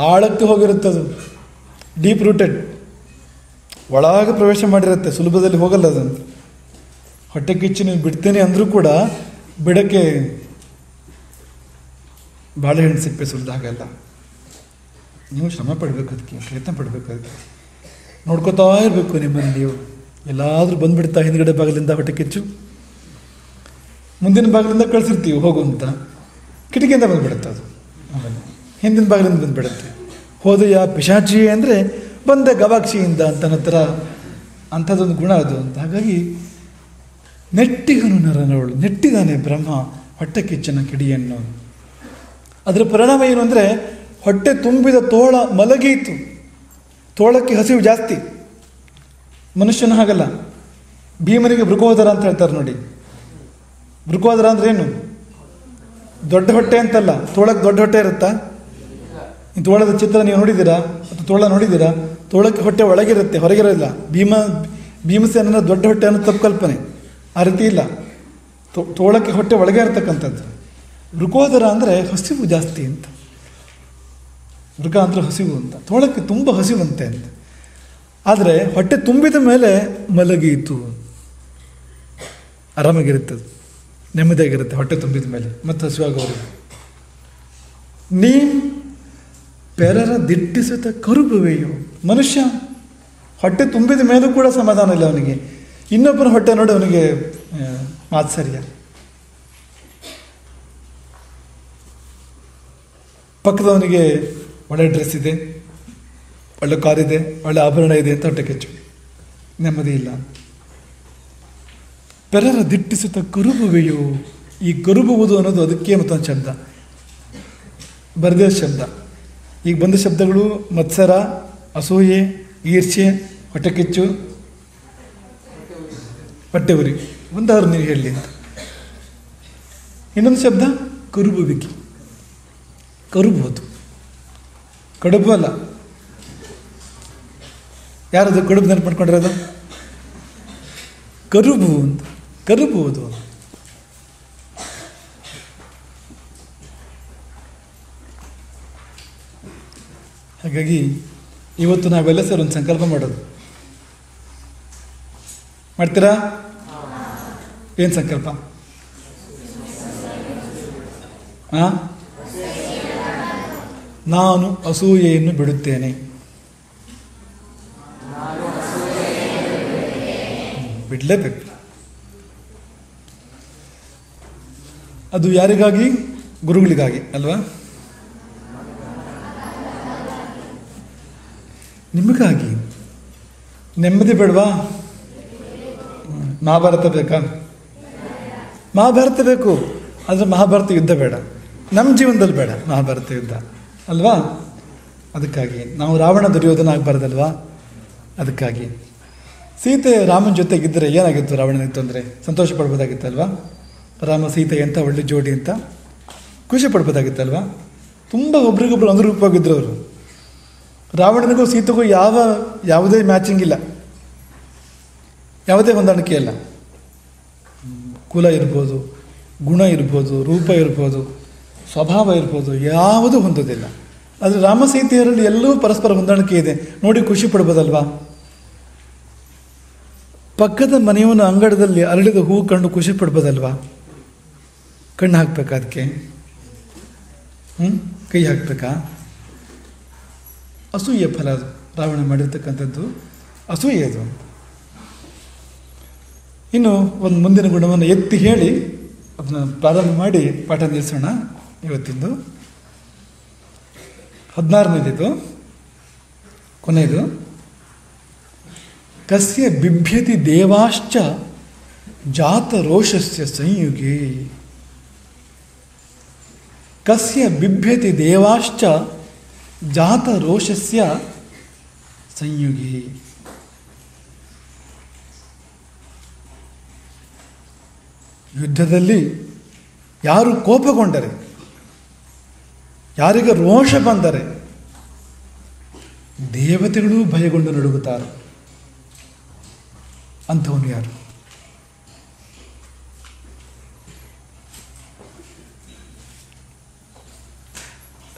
ಆಳಕ್ಕೆ ಹೋಗಿರುತ್ತದು, ಡೀಪ್ ರೂಟೆಡ್, ಒಳಗೆ ಪ್ರವೇಶ ಮಾಡಿರುತ್ತೆ, ಸುಲಭದಲ್ಲಿ ಹೋಗಲ್ಲ ಅದಂತ. ಹೊಟ್ಟೆ ಕಿಚ್ಚು ನೀವು ಬಿಡ್ತೇನೆ ಅಂದರೂ ಕೂಡ ಬಿಡೋಕ್ಕೆ ಬಾಳೆಹಣ್ಣು ಸಿಪ್ಪೆ ಸುಲಿದ ಹಾಗಲ್ಲ. ನೀವು ಶ್ರಮ ಪಡಬೇಕು, ಅದಕ್ಕೆ ಪ್ರಯತ್ನ ಪಡಬೇಕು, ಅದಕ್ಕೆ ನೋಡ್ಕೋತಾ ಇರಬೇಕು ನಿಮ್ಮನ್ನು ನೀವು. ಎಲ್ಲಾದರೂ ಬಂದುಬಿಡ್ತಾ ಹಿಂದ್ಗಡೆ ಬಾಗಿಲಿಂದ ಹೊಟ್ಟೆ ಕಿಚ್ಚು, ಮುಂದಿನ ಬಾಗಿಲಿಂದ ಕಳಿಸಿರ್ತೀವಿ ಹೋಗು ಅಂತ, ಕಿಟಕಿಯಿಂದ ಬಂದುಬಿಡುತ್ತೆ ಅದು. ಆಮೇಲೆ ಹಿಂದಿನ ಬಾಗಿಲಿಂದ ಬಂದುಬಿಡುತ್ತೆ. ಹೋದೆಯ ಪಿಶಾಚಿ ಅಂದರೆ ಬಂದೆ ಗವಾಕ್ಷಿಯಿಂದ ಅಂತ ಹತ್ರ ಅಂಥದ್ದೊಂದು ಗುಣ ಅದು ಅಂತ. ಹಾಗಾಗಿ ನೆಟ್ಟಿಗನು ನರನವಳು, ನೆಟ್ಟಿದ್ದಾನೆ ಬ್ರಹ್ಮ ಹೊಟ್ಟೆ ಕಿಚ್ಚನ ಕಿಡಿಯನ್ನು. ಅದರ ಪರಿಣಾಮ ಏನು ಅಂದರೆ ಹೊಟ್ಟೆ ತುಂಬಿದ ತೋಳ ಮಲಗೀತು. ತೋಳಕ್ಕೆ ಹಸಿವು ಜಾಸ್ತಿ, ಮನುಷ್ಯನ ಹಾಗಲ್ಲ. ಭೀಮನಿಗೆ ಭೃಕೋದರ ಅಂತ ಹೇಳ್ತಾರೆ ನೋಡಿ. ಭೃಕೋದರ ಅಂದ್ರೆ ಏನು? ದೊಡ್ಡ ಹೊಟ್ಟೆ ಅಂತಲ್ಲ, ತೋಳಕ್ಕೆ ದೊಡ್ಡ ಹೊಟ್ಟೆ ಇರುತ್ತಾ? ಈ ತೋಳದ ಚಿತ್ರ ನೀವು ನೋಡಿದ್ದೀರಾ? ಅಥವಾ ತೋಳ ನೋಡಿದ್ದೀರಾ? ತೋಳಕ್ಕೆ ಹೊಟ್ಟೆ ಒಳಗಿರುತ್ತೆ, ಹೊರಗಿರೋಲ್ಲ. ಭೀಮಸೇನನ ದೊಡ್ಡ ಹೊಟ್ಟೆ ಅನ್ನೋ ತಪ್ಪು ಕಲ್ಪನೆ, ಆ ರೀತಿ ಇಲ್ಲ. ತೋಳಕ್ಕೆ ಹೊಟ್ಟೆ ಒಳಗೆ ಇರತಕ್ಕಂಥದ್ದು. ಭೃಕೋದರ ಅಂದರೆ ಹಸಿವು ಜಾಸ್ತಿ ಅಂತ. ಮೃಗ ಅಂದರೆ ಹಸಿವು ಅಂತ, ತೋಳಕ್ಕೆ ತುಂಬ ಹಸಿವಂತೆ ಅಂತ. ಆದರೆ ಹೊಟ್ಟೆ ತುಂಬಿದ ಮೇಲೆ ಮಲಗೀತು, ಆರಾಮಾಗಿರುತ್ತದೆ, ನೆಮ್ಮದಿಯಾಗಿರುತ್ತೆ ಹೊಟ್ಟೆ ತುಂಬಿದ ಮೇಲೆ, ಮತ್ತು ಹಸಿವಾಗೋರಿಗೆ. ನೀ ಪೆರರ ದಿಟ್ಟಿಸಿದ ಕರುಬುವೆಯೋ. ಮನುಷ್ಯ ಹೊಟ್ಟೆ ತುಂಬಿದ ಮೇಲೂ ಕೂಡ ಸಮಾಧಾನ ಇಲ್ಲ ಅವನಿಗೆ. ಇನ್ನೊಬ್ಬನ ಹೊಟ್ಟೆ ನೋಡಿ ಅವನಿಗೆ ಮಾತ್ಸರ್ಯ. ಪಕ್ಕದವನಿಗೆ ಒಳ್ಳೆ ಡ್ರೆಸ್ ಇದೆ, ಒಳ್ಳೆ ಕಾರಿದೆ, ಒಳ್ಳೆ ಆಭರಣ ಇದೆ ಅಂತ ಹೊಟ್ಟೆ ಕಿಚ್ಚು, ನೆಮ್ಮದಿ ಇಲ್ಲ. ಪೆರರ ದಿಟ್ಟಿಸುತ್ತ ಕರುಬುವೆಯೋ. ಈ ಕರುಬುವುದು ಅನ್ನೋದು ಅದಕ್ಕೆ ಮತ್ತೊಂದು ಶಬ್ದ, ಬರದೇ ಶಬ್ದ. ಈಗ ಬಂದ ಶಬ್ದಗಳು ಮತ್ಸರ, ಅಸೂಯೆ, ಈರ್ಷ್ಯೆ, ಹೊಟ್ಟೆ ಕಿಚ್ಚು, ಹೊಟ್ಟೆ ಉರಿ. ಒಂದಾದ್ರು ನೀವು ಹೇಳಿ ಅಂತ. ಇನ್ನೊಂದು ಶಬ್ದ ಕರುಬುವಿಕೆ, ಕರುಬುವುದು, ಕಡುಬು ಅಲ್ಲ. ಯಾರದು ಕಡುಬು ನೆನಪು ಮಾಡ್ಕೊಂಡಿರೋದು? ಕರುಬು ಅಂತ, ಕರುಬುವುದು. ಹಾಗಾಗಿ ಇವತ್ತು ನಾವೆಲ್ಲ ಸರ್ ಒಂದು ಸಂಕಲ್ಪ ಮಾಡೋದು. ಮಾಡ್ತೀರಾ? ಏನು ಸಂಕಲ್ಪ? ನಾನು ಅಸೂಯೆಯನ್ನು ಬಿಡುತ್ತೇನೆ. ಬಿಡಲೇಬೇಕು. ಅದು ಯಾರಿಗಾಗಿ? ಗುರುಗಳಿಗಾಗಿ ಅಲ್ವಾ? ನಿಮಗಾಗಿ. ನೆಮ್ಮದಿ ಬೇಡವಾ? ಮಹಾಭಾರತ ಬೇಕಾ? ಮಹಾಭಾರತ ಬೇಕು, ಆದರೆ ಮಹಾಭಾರತ ಯುದ್ಧ ಬೇಡ. ನಮ್ಮ ಜೀವನದಲ್ಲಿ ಬೇಡ ಮಹಾಭಾರತ ಯುದ್ಧ ಅಲ್ವಾ? ಅದಕ್ಕಾಗಿ ನಾವು ರಾವಣ ದುರ್ಯೋಧನ ಆಗಬಾರ್ದಲ್ವಾ? ಅದಕ್ಕಾಗಿ ಸೀತೆ ರಾಮನ ಜೊತೆಗಿದ್ದರೆ ಏನಾಗಿತ್ತು? ರಾವಣನಿಗೆ ತೊಂದರೆ, ಸಂತೋಷ ಪಡ್ಬೋದಾಗಿತ್ತಲ್ವಾ? ರಾಮ ಸೀತೆ ಎಂಥ ಒಳ್ಳೆ ಜೋಡಿ ಅಂತ ಖುಷಿ ಪಡ್ಬೋದಾಗಿತ್ತಲ್ವಾ? ತುಂಬ ಒಬ್ರಿಗೊಬ್ರು ಅನುರೂಪವಾಗಿದ್ದರು ಅವರು. ರಾವಣನಿಗೂ ಸೀತೆಗೂ ಯಾವುದೇ ಮ್ಯಾಚಿಂಗ್ ಇಲ್ಲ, ಯಾವುದೇ ಹೊಂದಾಣಿಕೆ ಇಲ್ಲ. ಕುಲ ಇರ್ಬೋದು, ಗುಣ ಇರ್ಬೋದು, ರೂಪ ಇರ್ಬೋದು, ಸ್ವಭಾವ ಇರ್ಬೋದು, ಯಾವುದೂ ಹೊಂದೋದಿಲ್ಲ. ಆದರೆ ರಾಮ ಸೀತೆಯರಲ್ಲಿ ಎಲ್ಲವೂ ಪರಸ್ಪರ ಹೊಂದಾಣಿಕೆ ಇದೆ. ನೋಡಿ ಖುಷಿ ಪಡ್ಬೋದಲ್ವಾ? ಪಕ್ಕದ ಮನೆಯವನ ಅಂಗಡದಲ್ಲಿ ಅರಳಿದ ಹೂ ಕಂಡು ಖುಷಿ ಪಡ್ಬೋದಲ್ವಾ? ಕಣ್ಣು ಹಾಕ್ಬೇಕಾ ಅದಕ್ಕೆ? ಕೈ ಹಾಕ್ಬೇಕಾ? ಅಸೂಯೆ ಫಲ ಅದು. ರಾವಣ ಮಾಡಿರ್ತಕ್ಕಂಥದ್ದು ಅಸೂಯೆ ಅದು. ಇನ್ನು ಒಂದು ಮುಂದಿನ ಗುಣವನ್ನು ಎತ್ತಿ ಹೇಳಿ ಅದನ್ನು ಪ್ರಾರಂಭ ಮಾಡಿ ಪಾಠ ನಿಲ್ಲಿಸೋಣ. ಇವತ್ತಿಂದು 16ನೇದಿದು ಕೊನೆಯದು. ಕಸ್ಯ ಬಿಭ್ಯತಿ ದೇವಾಶ್ಚ ಜಾತ ರೋಷಸ್ಯ ಸಂಯುಗೇ. ಕಸ್ಯ ಬಿಭ್ಯತಿ ದೇವಾಶ್ಚ ಜಾತ ರೋಷಸ್ಯ ಸಂಯುಗೇ. ಯುದ್ಧದಲ್ಲಿ ಯಾರು ಕೋಪಗೊಂಡರೆ, ಯಾರಿಗೆ ರೋಷ ಬಂದರೆ ದೇವತೆಗಳೂ ಭಯಗೊಂಡು ನಡುಗುತ್ತಾರೆ. ಅಂಥವನು ಯಾರು?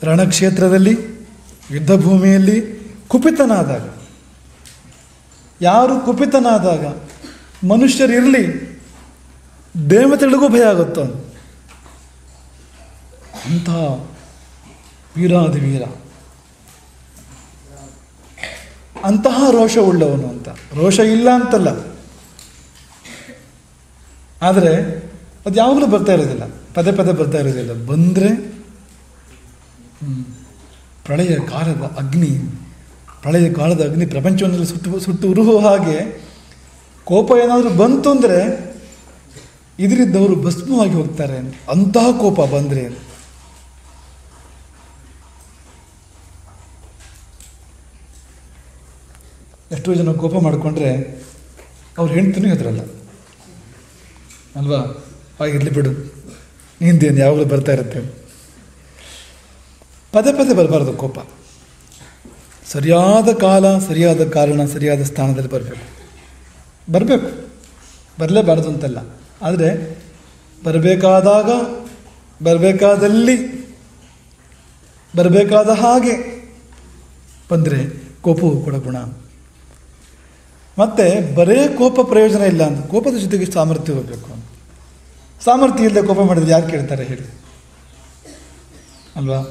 ರಣಕ್ಷೇತ್ರದಲ್ಲಿ, ಯುದ್ಧ ಭೂಮಿಯಲ್ಲಿ ಕುಪಿತನಾದಾಗ, ಯಾರು ಕುಪಿತನಾದಾಗ ಮನುಷ್ಯರಿರಲಿ ದೇವತೆಗಳಿಗೂ ಭಯ ಆಗುತ್ತೋ ಅಂಥ ವೀರಾದಿ ವೀರ, ಅಂತಹ ರೋಷ ಉಳ್ಳವನು ಅಂತ. ರೋಷ ಇಲ್ಲ ಅಂತಲ್ಲ, ಆದರೆ ಅದು ಯಾವಾಗಲೂ ಬರ್ತಾ ಇರೋದಿಲ್ಲ, ಪದೇ ಪದೇ ಬರ್ತಾ ಇರೋದಿಲ್ಲ. ಬಂದರೆ ಪ್ರಳಯ ಕಾಲದ ಅಗ್ನಿ ಪ್ರಪಂಚವನ್ನೆಲ್ಲ ಸುಟ್ಟು ಉರುಹೋ ಹಾಗೆ ಕೋಪ ಏನಾದರೂ ಬಂತು ಅಂದರೆ ಇದರಿದ್ದವರು ಭಸ್ಮವಾಗಿ ಹೋಗ್ತಾರೆ. ಅಂತಹ ಕೋಪ ಬಂದರೆ ಎಷ್ಟೋ ಜನ ಕೋಪ ಮಾಡಿಕೊಂಡ್ರೆ ಅವ್ರು ಹೆಂಡ್ತಿನೂ ಹೆದರಲ್ಲ ಅಲ್ವಾ? ಹಾಗಿರಲಿ ಬಿಡು, ನಿಂದೇನು ಯಾವಾಗಲೂ ಬರ್ತಾ ಇರುತ್ತೆ. ಪದೇ ಪದೇ ಬರಬಾರ್ದು ಕೋಪ. ಸರಿಯಾದ ಕಾಲ, ಸರಿಯಾದ ಕಾರಣ, ಸರಿಯಾದ ಸ್ಥಾನದಲ್ಲಿ ಬರಬೇಕು. ಬರಲೇಬಾರ್ದು ಅಂತಲ್ಲ, ಆದರೆ ಬರಬೇಕಾದಾಗ, ಬರಬೇಕಾದಲ್ಲಿ, ಬರಬೇಕಾದ ಹಾಗೆ ಬಂದರೆ ಕೋಪವು ಕೂಡ ಗುಣ. ಮತ್ತು ಬರೇ ಕೋಪ ಪ್ರಯೋಜನ ಇಲ್ಲ ಅಂತ, ಕೋಪದ ಜೊತೆಗೆ ಸಾಮರ್ಥ್ಯ ಹೋಗಬೇಕು. ಸಾಮರ್ಥ್ಯ ಇಲ್ಲದೆ ಕೋಪ ಮಾಡಿದ್ರೆ ಯಾರು ಕೇಳ್ತಾರೆ ಹೇಳಿ ಅಲ್ವಾ?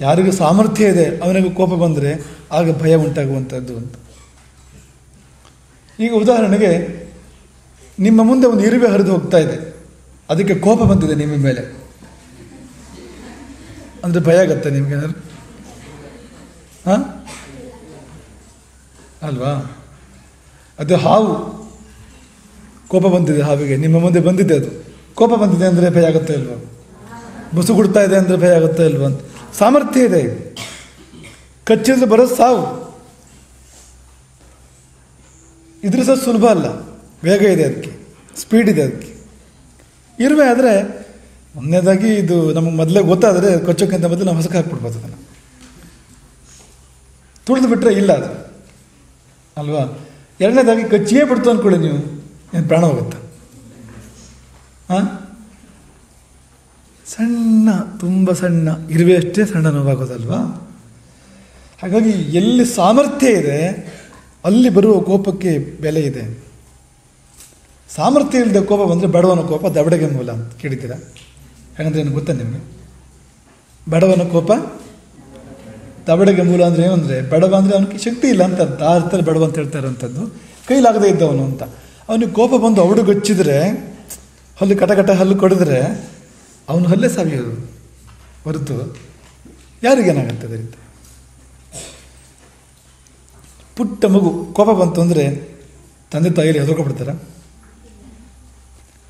ಯಾರಿಗೂ ಸಾಮರ್ಥ್ಯ ಇದೆ ಅವನಿಗೂ ಕೋಪ ಬಂದರೆ ಆಗ ಭಯ ಉಂಟಾಗುವಂಥದ್ದು ಅಂತ. ಈಗ ಉದಾಹರಣೆಗೆ ನಿಮ್ಮ ಮುಂದೆ ಒಂದು ಇರುವೆ ಹರಿದು ಹೋಗ್ತಾ ಇದೆ, ಅದಕ್ಕೆ ಕೋಪ ಬಂದಿದೆ ನಿಮ್ಮ ಮೇಲೆ, ಅಂದರೆ ಭಯ ಆಗತ್ತೆ ನಿಮಗೇನಾದ್ರು? ಹಾಂ ಅಲ್ವಾ? ಅದು ಹಾವು, ಕೋಪ ಬಂದಿದೆ ಹಾವಿಗೆ, ನಿಮ್ಮ ಮುಂದೆ ಬಂದಿದೆ, ಅದು ಕೋಪ ಬಂದಿದೆ ಅಂದರೆ ಭಯ ಆಗುತ್ತಾ ಇಲ್ವಾ? ಬುಸುಗುಡ್ತಾ ಇದೆ ಅಂದರೆ ಭಯ ಆಗುತ್ತಾ ಇಲ್ವಾ ಅಂತ. ಸಾಮರ್ಥ್ಯ ಇದೆ, ಕಚ್ಚಿದ್ರೆ ಬರೋದು ಸಾವು. ಇದ್ರ ಸಹ ಸುಲಭ ಅಲ್ಲ, ವೇಗ ಇದೆ ಅದಕ್ಕೆ, ಸ್ಪೀಡ್ ಇದೆ ಅದಕ್ಕೆ. ಇರುವೆ ಆದರೆ ಒಂದನೇದಾಗಿ ಇದು ನಮಗೆ ಮೊದಲೇ ಗೊತ್ತಾದರೆ ಕಚ್ಚೋಕ್ಕಿಂತ ಮೊದಲು ನಾವು ಹೊಸಕ್ಕೆ ಹಾಕ್ಬಿಡ್ಬೋದು, ಅದನ್ನು ತುಳಿದು ಬಿಟ್ಟರೆ ಇಲ್ಲ ಅದು ಅಲ್ವಾ? ಎರಡನೇದಾಗಿ ಕಚ್ಚಿಯೇ ಬಿಡ್ತು ಅಂದ್ಕೊಳ್ಳಿ, ನೀವು ಏನು ಪ್ರಾಣ ಹೋಗುತ್ತಾ? ಹಾಂ, ಸಣ್ಣ, ತುಂಬ ಸಣ್ಣ ಇರುವೆ ಅಷ್ಟೇ ಸಣ್ಣ ನೋವಾಗೋದಲ್ವಾ? ಹಾಗಾಗಿ ಎಲ್ಲಿ ಸಾಮರ್ಥ್ಯ ಇದೆ ಅಲ್ಲಿ ಬರುವ ಕೋಪಕ್ಕೆ ಬೆಲೆ ಇದೆ. ಸಾಮರ್ಥ್ಯ ಇಲ್ಲದೆ ಕೋಪ ಬಂದರೆ ಬಡವನ ಕೋಪ ದವಡೆಗೆ ಮೂಲ ಅಂತ ಕೇಳಿದ್ದೀರಾ? ಹಾಗಂದ್ರೆ ಏನು ಗೊತ್ತಾ ನಿಮಗೆ? ಬಡವನ ಕೋಪ ದವಡೆಗೆ ಮೂಲ ಅಂದರೆ ಏನು ಅಂದರೆ, ಬಡವ ಅಂದರೆ ಅವನಿಗೆ ಶಕ್ತಿ ಇಲ್ಲ ಅಂತ ಅರ್ಥ. ಆ ಅರ್ಥದಲ್ಲಿ ಬಡವ ಅಂತ ಹೇಳ್ತಾ ಇರೋಂಥದ್ದು ಕೈಲಾಗದೇ ಇದ್ದವನು ಅಂತ. ಅವನಿಗೆ ಕೋಪ ಬಂದು ಅವಡುಗಚ್ಚಿದ್ರೆ, ಹಲ್ಲು ಕಟಕಟ ಹಲ್ಲು ಕೊಡಿದ್ರೆ ಅವನು ಹಲ್ಲೇ ಸಾವಿಯೋದು ಹೊರತು ಯಾರಿಗೇನಾಗತ್ತೆ ಅದರಿಂದ? ಪುಟ್ಟ ಮಗು ಕೋಪ ಬಂತು ಅಂದರೆ ತಂದೆ ತಾಯಿಯಲ್ಲಿ ಹೆದರ್ಕೊಬಿಡ್ತಾರ?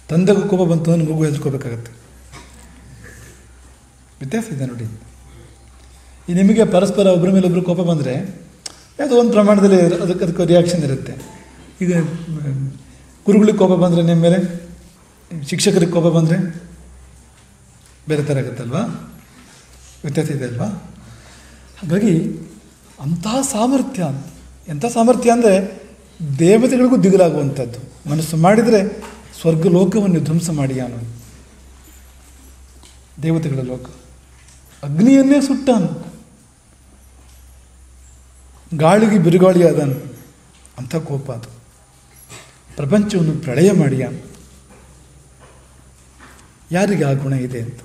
ತಂದೆಗೂ ಕೋಪ ಬಂತು ಅಂದರೆ ಮಗು ಹೆದರ್ಕೋಬೇಕಾಗತ್ತೆ. ವ್ಯತ್ಯಾಸ ಇದೆ ನೋಡಿ. ಈ ನಿಮಗೆ ಪರಸ್ಪರ ಒಬ್ಬರ ಮೇಲೆ ಒಬ್ಬರು ಕೋಪ ಬಂದರೆ ಯಾವುದೋ ಒಂದು ಪ್ರಮಾಣದಲ್ಲಿ ಅದಕ್ಕೆ ರಿಯಾಕ್ಷನ್ ಇರುತ್ತೆ. ಈಗ ಗುರುಗಳಿಗೆ ಕೋಪ ಬಂದರೆ ನಿಮ್ಮ ಮೇಲೆ, ಶಿಕ್ಷಕರಿಗೆ ಕೋಪ ಬಂದರೆ ಬೇರೆ ಥರ ಆಗುತ್ತಲ್ವಾ, ವ್ಯತ್ಯಾಸ ಇದೆ ಅಲ್ವಾ? ಹಾಗಾಗಿ ಅಂತಹ ಸಾಮರ್ಥ್ಯ, ಎಂಥ ಸಾಮರ್ಥ್ಯ ಅಂದರೆ ದೇವತೆಗಳಿಗೂ ದಿಗಲಾಗುವಂಥದ್ದು. ಮನಸ್ಸು ಮಾಡಿದರೆ ಸ್ವರ್ಗಲೋಕವನ್ನು ಧ್ವಂಸ ಮಾಡಿ ಅನ್ನೋದು. ದೇವತೆಗಳ ಲೋಕ ಅಗ್ನಿಯನ್ನೇ ಸುಟ್ಟಾನು, ಗಾಳಿಗೆ ಬಿರುಗಾಳಿಯಾದನು, ಅಂಥ ಕೋಪ ಅದು. ಪ್ರಪಂಚವನ್ನು ಪ್ರಳಯ ಮಾಡಿಯ. ಯಾರಿಗೆ ಆ ಗುಣ ಇದೆ ಅಂತ?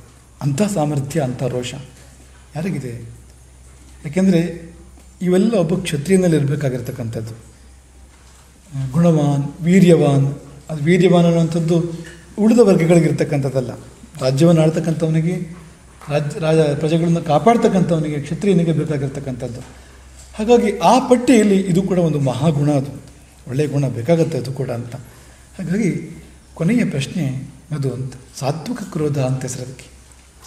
ಅಂಥ ಸಾಮರ್ಥ್ಯ, ಅಂಥ ರೋಷ ಯಾರಿಗಿದೆ? ಯಾಕೆಂದರೆ ಇವೆಲ್ಲ ಒಬ್ಬ ಕ್ಷತ್ರಿಯನಲ್ಲಿ ಇರಬೇಕಾಗಿರ್ತಕ್ಕಂಥದ್ದು. ಗುಣವಾನ್, ವೀರ್ಯವಾನ್. ಅದು ವೀರ್ಯವಾನ್ ಅನ್ನುವಂಥದ್ದು ಉಳಿದ ವರ್ಗಗಳಿಗಿರ್ತಕ್ಕಂಥದ್ದಲ್ಲ. ರಾಜ್ಯವನ್ನು ಆಳ್ತಕ್ಕಂಥವನಿಗೆ, ಪ್ರಜೆಗಳನ್ನು ಕಾಪಾಡ್ತಕ್ಕಂಥವನಿಗೆ, ಕ್ಷತ್ರಿಯನಿಗೆ ಬೇಕಾಗಿರ್ತಕ್ಕಂಥದ್ದು. ಹಾಗಾಗಿ ಆ ಪಟ್ಟಿಯಲ್ಲಿ ಇದು ಕೂಡ ಒಂದು ಮಹಾಗುಣ, ಅದು ಒಳ್ಳೆಯ ಗುಣ ಬೇಕಾಗುತ್ತೆ ಅದು ಕೂಡ ಅಂತ. ಹಾಗಾಗಿ ಕೊನೆಯ ಪ್ರಶ್ನೆ ಅದು ಅಂತ, ಸಾತ್ವಿಕ ಕ್ರೋಧ ಅಂತ ಹೆಸರದಕ್ಕೆ.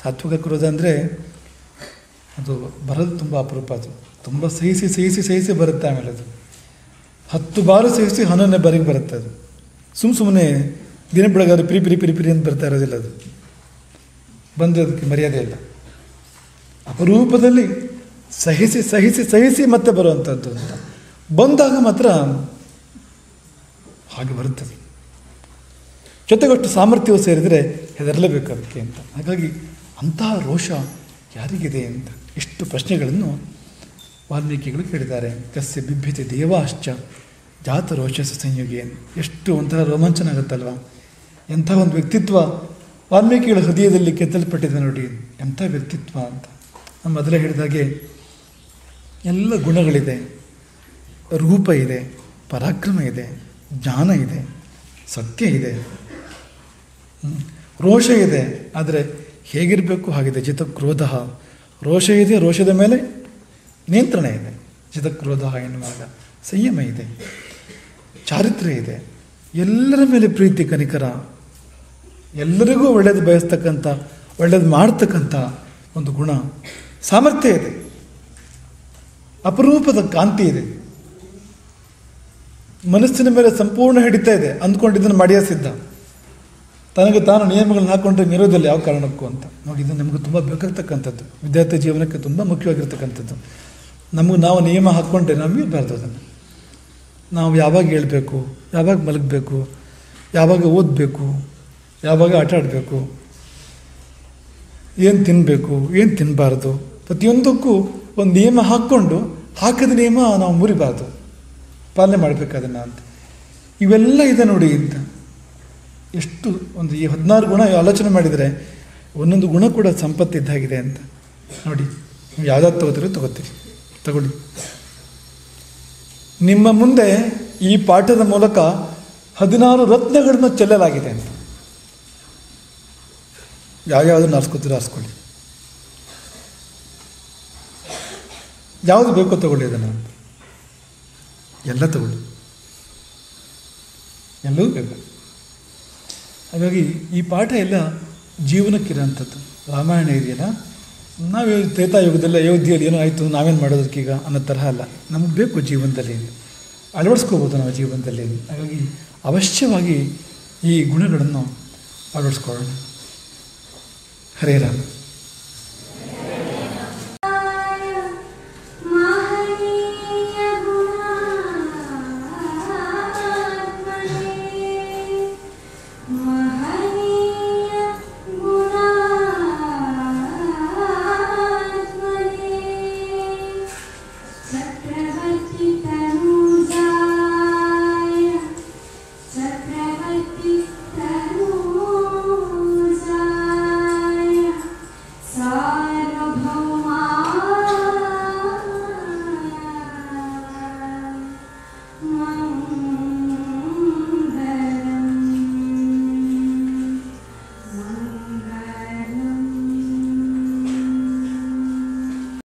ಸಾತ್ವಿಕ ಕ್ರೋಧ ಅಂದರೆ ಅದು ಬರೋದು ತುಂಬ ಅಪರೂಪ. ಅದು ತುಂಬ ಸಹಿಸಿ ಸಹಿಸಿ ಸಹಿಸಿ ಬರುತ್ತೆ. ಆಮೇಲೆ ಅದು 10 ಬಾರಿ ಸಹಿಸಿ 11ನೇ ಬಾರಿಗೆ ಬರುತ್ತೆ. ಅದು ಸುಮ್ಮನೆ ದಿನ ಬೆಳಗಾದ್ರೆ ಪಿರಿ ಪಿರಿ ಪಿರಿ ಪಿರಿ ಅಂತ ಬರ್ತಾ ಇರೋದಿಲ್ಲ. ಅದು ಬಂದರೆ ಅದಕ್ಕೆ ಮರ್ಯಾದೆ ಇಲ್ಲ. ಅಪರೂಪದಲ್ಲಿ ಸಹಿಸಿ ಸಹಿಸಿ ಸಹಿಸಿ ಮತ್ತೆ ಬರುವಂಥದ್ದು ಅಂತ. ಬಂದಾಗ ಮಾತ್ರ ಹಾಗೆ ಬರುತ್ತದೆ. ಜೊತೆಗಷ್ಟು ಸಾಮರ್ಥ್ಯವು ಸೇರಿದರೆ ಹೆದರಲೇಬೇಕು ಅದಕ್ಕೆ ಅಂತ. ಹಾಗಾಗಿ ಅಂತಹ ರೋಷ ಯಾರಿಗಿದೆ ಅಂತ ಇಷ್ಟು ಪ್ರಶ್ನೆಗಳನ್ನು ವಾಲ್ಮೀಕಿಗಳು ಕೇಳಿದ್ದಾರೆ. ಕಸ್ಯ ಬಿಭ್ಯತೆ ದೇವಾಶ್ಚ ಜಾತ ರೋಷಸ ಸಂಯುಗೇನ್. ಎಷ್ಟು ಒಂಥರ ರೋಮಾಂಚನ ಆಗುತ್ತಲ್ವ. ಎಂಥ ಒಂದು ವ್ಯಕ್ತಿತ್ವ ವಾಲ್ಮೀಕಿಗಳ ಹೃದಯದಲ್ಲಿ ಕೆತ್ತಲ್ಪಟ್ಟಿದೆ ನೋಡಿ, ಎಂಥ ವ್ಯಕ್ತಿತ್ವ ಅಂತ. ನಮ್ಮ ಮೊದಲೇ ಹೇಳಿದಾಗೆ ಎಲ್ಲ ಗುಣಗಳಿದೆ, ರೂಪ ಇದೆ, ಪರಾಕ್ರಮ ಇದೆ, ಜ್ಞಾನ ಇದೆ, ಸತ್ಯ ಇದೆ, ರೋಷ ಇದೆ. ಆದರೆ ಹೇಗಿರಬೇಕು ಹಾಗಿದೆ. ಜಿತಕ್ರೋಧ, ರೋಷ ಇದೆ, ರೋಷದ ಮೇಲೆ ನಿಯಂತ್ರಣ ಇದೆ. ಜಿತಕ್ರೋಧ ಎನ್ನುವಾಗ ಸಂಯಮ ಇದೆ, ಚಾರಿತ್ರ್ಯ ಇದೆ, ಎಲ್ಲರ ಮೇಲೆ ಪ್ರೀತಿ ಕನಿಕರ, ಎಲ್ಲರಿಗೂ ಒಳ್ಳೇದು ಬಯಸ್ತಕ್ಕಂಥ, ಒಳ್ಳೇದು ಮಾಡ್ತಕ್ಕಂಥ ಒಂದು ಗುಣ, ಸಾಮರ್ಥ್ಯ ಇದೆ, ಅಪರೂಪದ ಕಾಂತಿ ಇದೆ, ಮನಸ್ಸಿನ ಮೇಲೆ ಸಂಪೂರ್ಣ ಹಿಡಿತಾ ಇದೆ. ಅಂದ್ಕೊಂಡಿದ್ದನ್ನು ಮಾಡಿಯೇ ಸಿದ್ಧ. ತನಗೆ ತಾನು ನಿಯಮಗಳನ್ನ ಹಾಕ್ಕೊಂಡ್ರೆ ಇರೋದಿಲ್ಲ ಯಾವ ಕಾರಣಕ್ಕೂ ಅಂತ. ನೋಡಿ, ಇದು ನಮಗೆ ತುಂಬ ಬೇಕಾಗ್ತಕ್ಕಂಥದ್ದು, ವಿದ್ಯಾರ್ಥಿ ಜೀವನಕ್ಕೆ ತುಂಬ ಮುಖ್ಯವಾಗಿರ್ತಕ್ಕಂಥದ್ದು. ನಾವು ನಿಯಮ ಹಾಕ್ಕೊಂಡ್ರೆ ನಾವು ಇರಬಾರ್ದು. ಅದನ್ನು ನಾವು ಯಾವಾಗ ಹೇಳ್ಬೇಕು, ಯಾವಾಗ ಮಲಗಬೇಕು, ಯಾವಾಗ ಓದಬೇಕು, ಯಾವಾಗ ಆಟ ಆಡಬೇಕು, ಏನು ತಿನ್ನಬೇಕು, ಏನು ತಿನ್ನಬಾರ್ದು, ಪ್ರತಿಯೊಂದಕ್ಕೂ ಒಂದು ನಿಯಮ ಹಾಕ್ಕೊಂಡು ಹಾಕಿದ ನಿಯಮ ನಾವು ಮುರಿಬಾರ್ದು, ಪಾಲನೆ ಮಾಡಬೇಕದನ್ನು ಅಂತ. ಇವೆಲ್ಲ ಇದೆ ನೋಡಿ ಅಂತ. ಎಷ್ಟು ಒಂದು ಈ 16 ಗುಣ ಆಲೋಚನೆ ಮಾಡಿದರೆ ಒಂದೊಂದು ಗುಣ ಕೂಡ ಸಂಪತ್ತಿದ್ದಾಗಿದೆ ಅಂತ. ನೋಡಿ, ನೀವು ಯಾವುದಾದ್ರು ತಗೊಳ್ಳಿ. ನಿಮ್ಮ ಮುಂದೆ ಈ ಪಾಠದ ಮೂಲಕ 16 ರತ್ನಗಳನ್ನು ಚೆಲ್ಲಲಾಗಿದೆ ಅಂತ. ಯಾವ್ಯಾವುದನ್ನು ಆರಿಸ್ಕೊಳ್ಳಿ. ಯಾವುದು ಬೇಕೋ ತಗೊಳ್ಳಿ ಅದನ್ನು. ಎಲ್ಲ ತಗೊಳ್ಳಿ, ಎಲ್ಲವೂ ಬೇಕು. ಹಾಗಾಗಿ ಈ ಪಾಠ ಎಲ್ಲ ಜೀವನಕ್ಕಿರೋಂಥದ್ದು. ರಾಮಾಯಣ ಇದೆಯಲ್ಲ, ನಾವು ತ್ರೇತಾಯುಗದಲ್ಲಿ ಅಯೋಧ್ಯೆಯಲ್ಲಿ ಏನೋ ಆಯಿತು, ನಾವೇನು ಮಾಡೋದಕ್ಕೀಗ ಅನ್ನೋ ತರಹ ಅಲ್ಲ. ನಮಗೆ ಬೇಕು ಜೀವನದಲ್ಲಿ, ಅಳವಡಿಸ್ಕೋಬೋದು ನಾವು ಜೀವನದಲ್ಲಿ. ಹಾಗಾಗಿ ಅವಶ್ಯವಾಗಿ ಈ ಗುಣಗಳನ್ನು ಅಳವಡಿಸ್ಕೊಳ್ಳೋಣ. ಹರೇ ರಾಮ.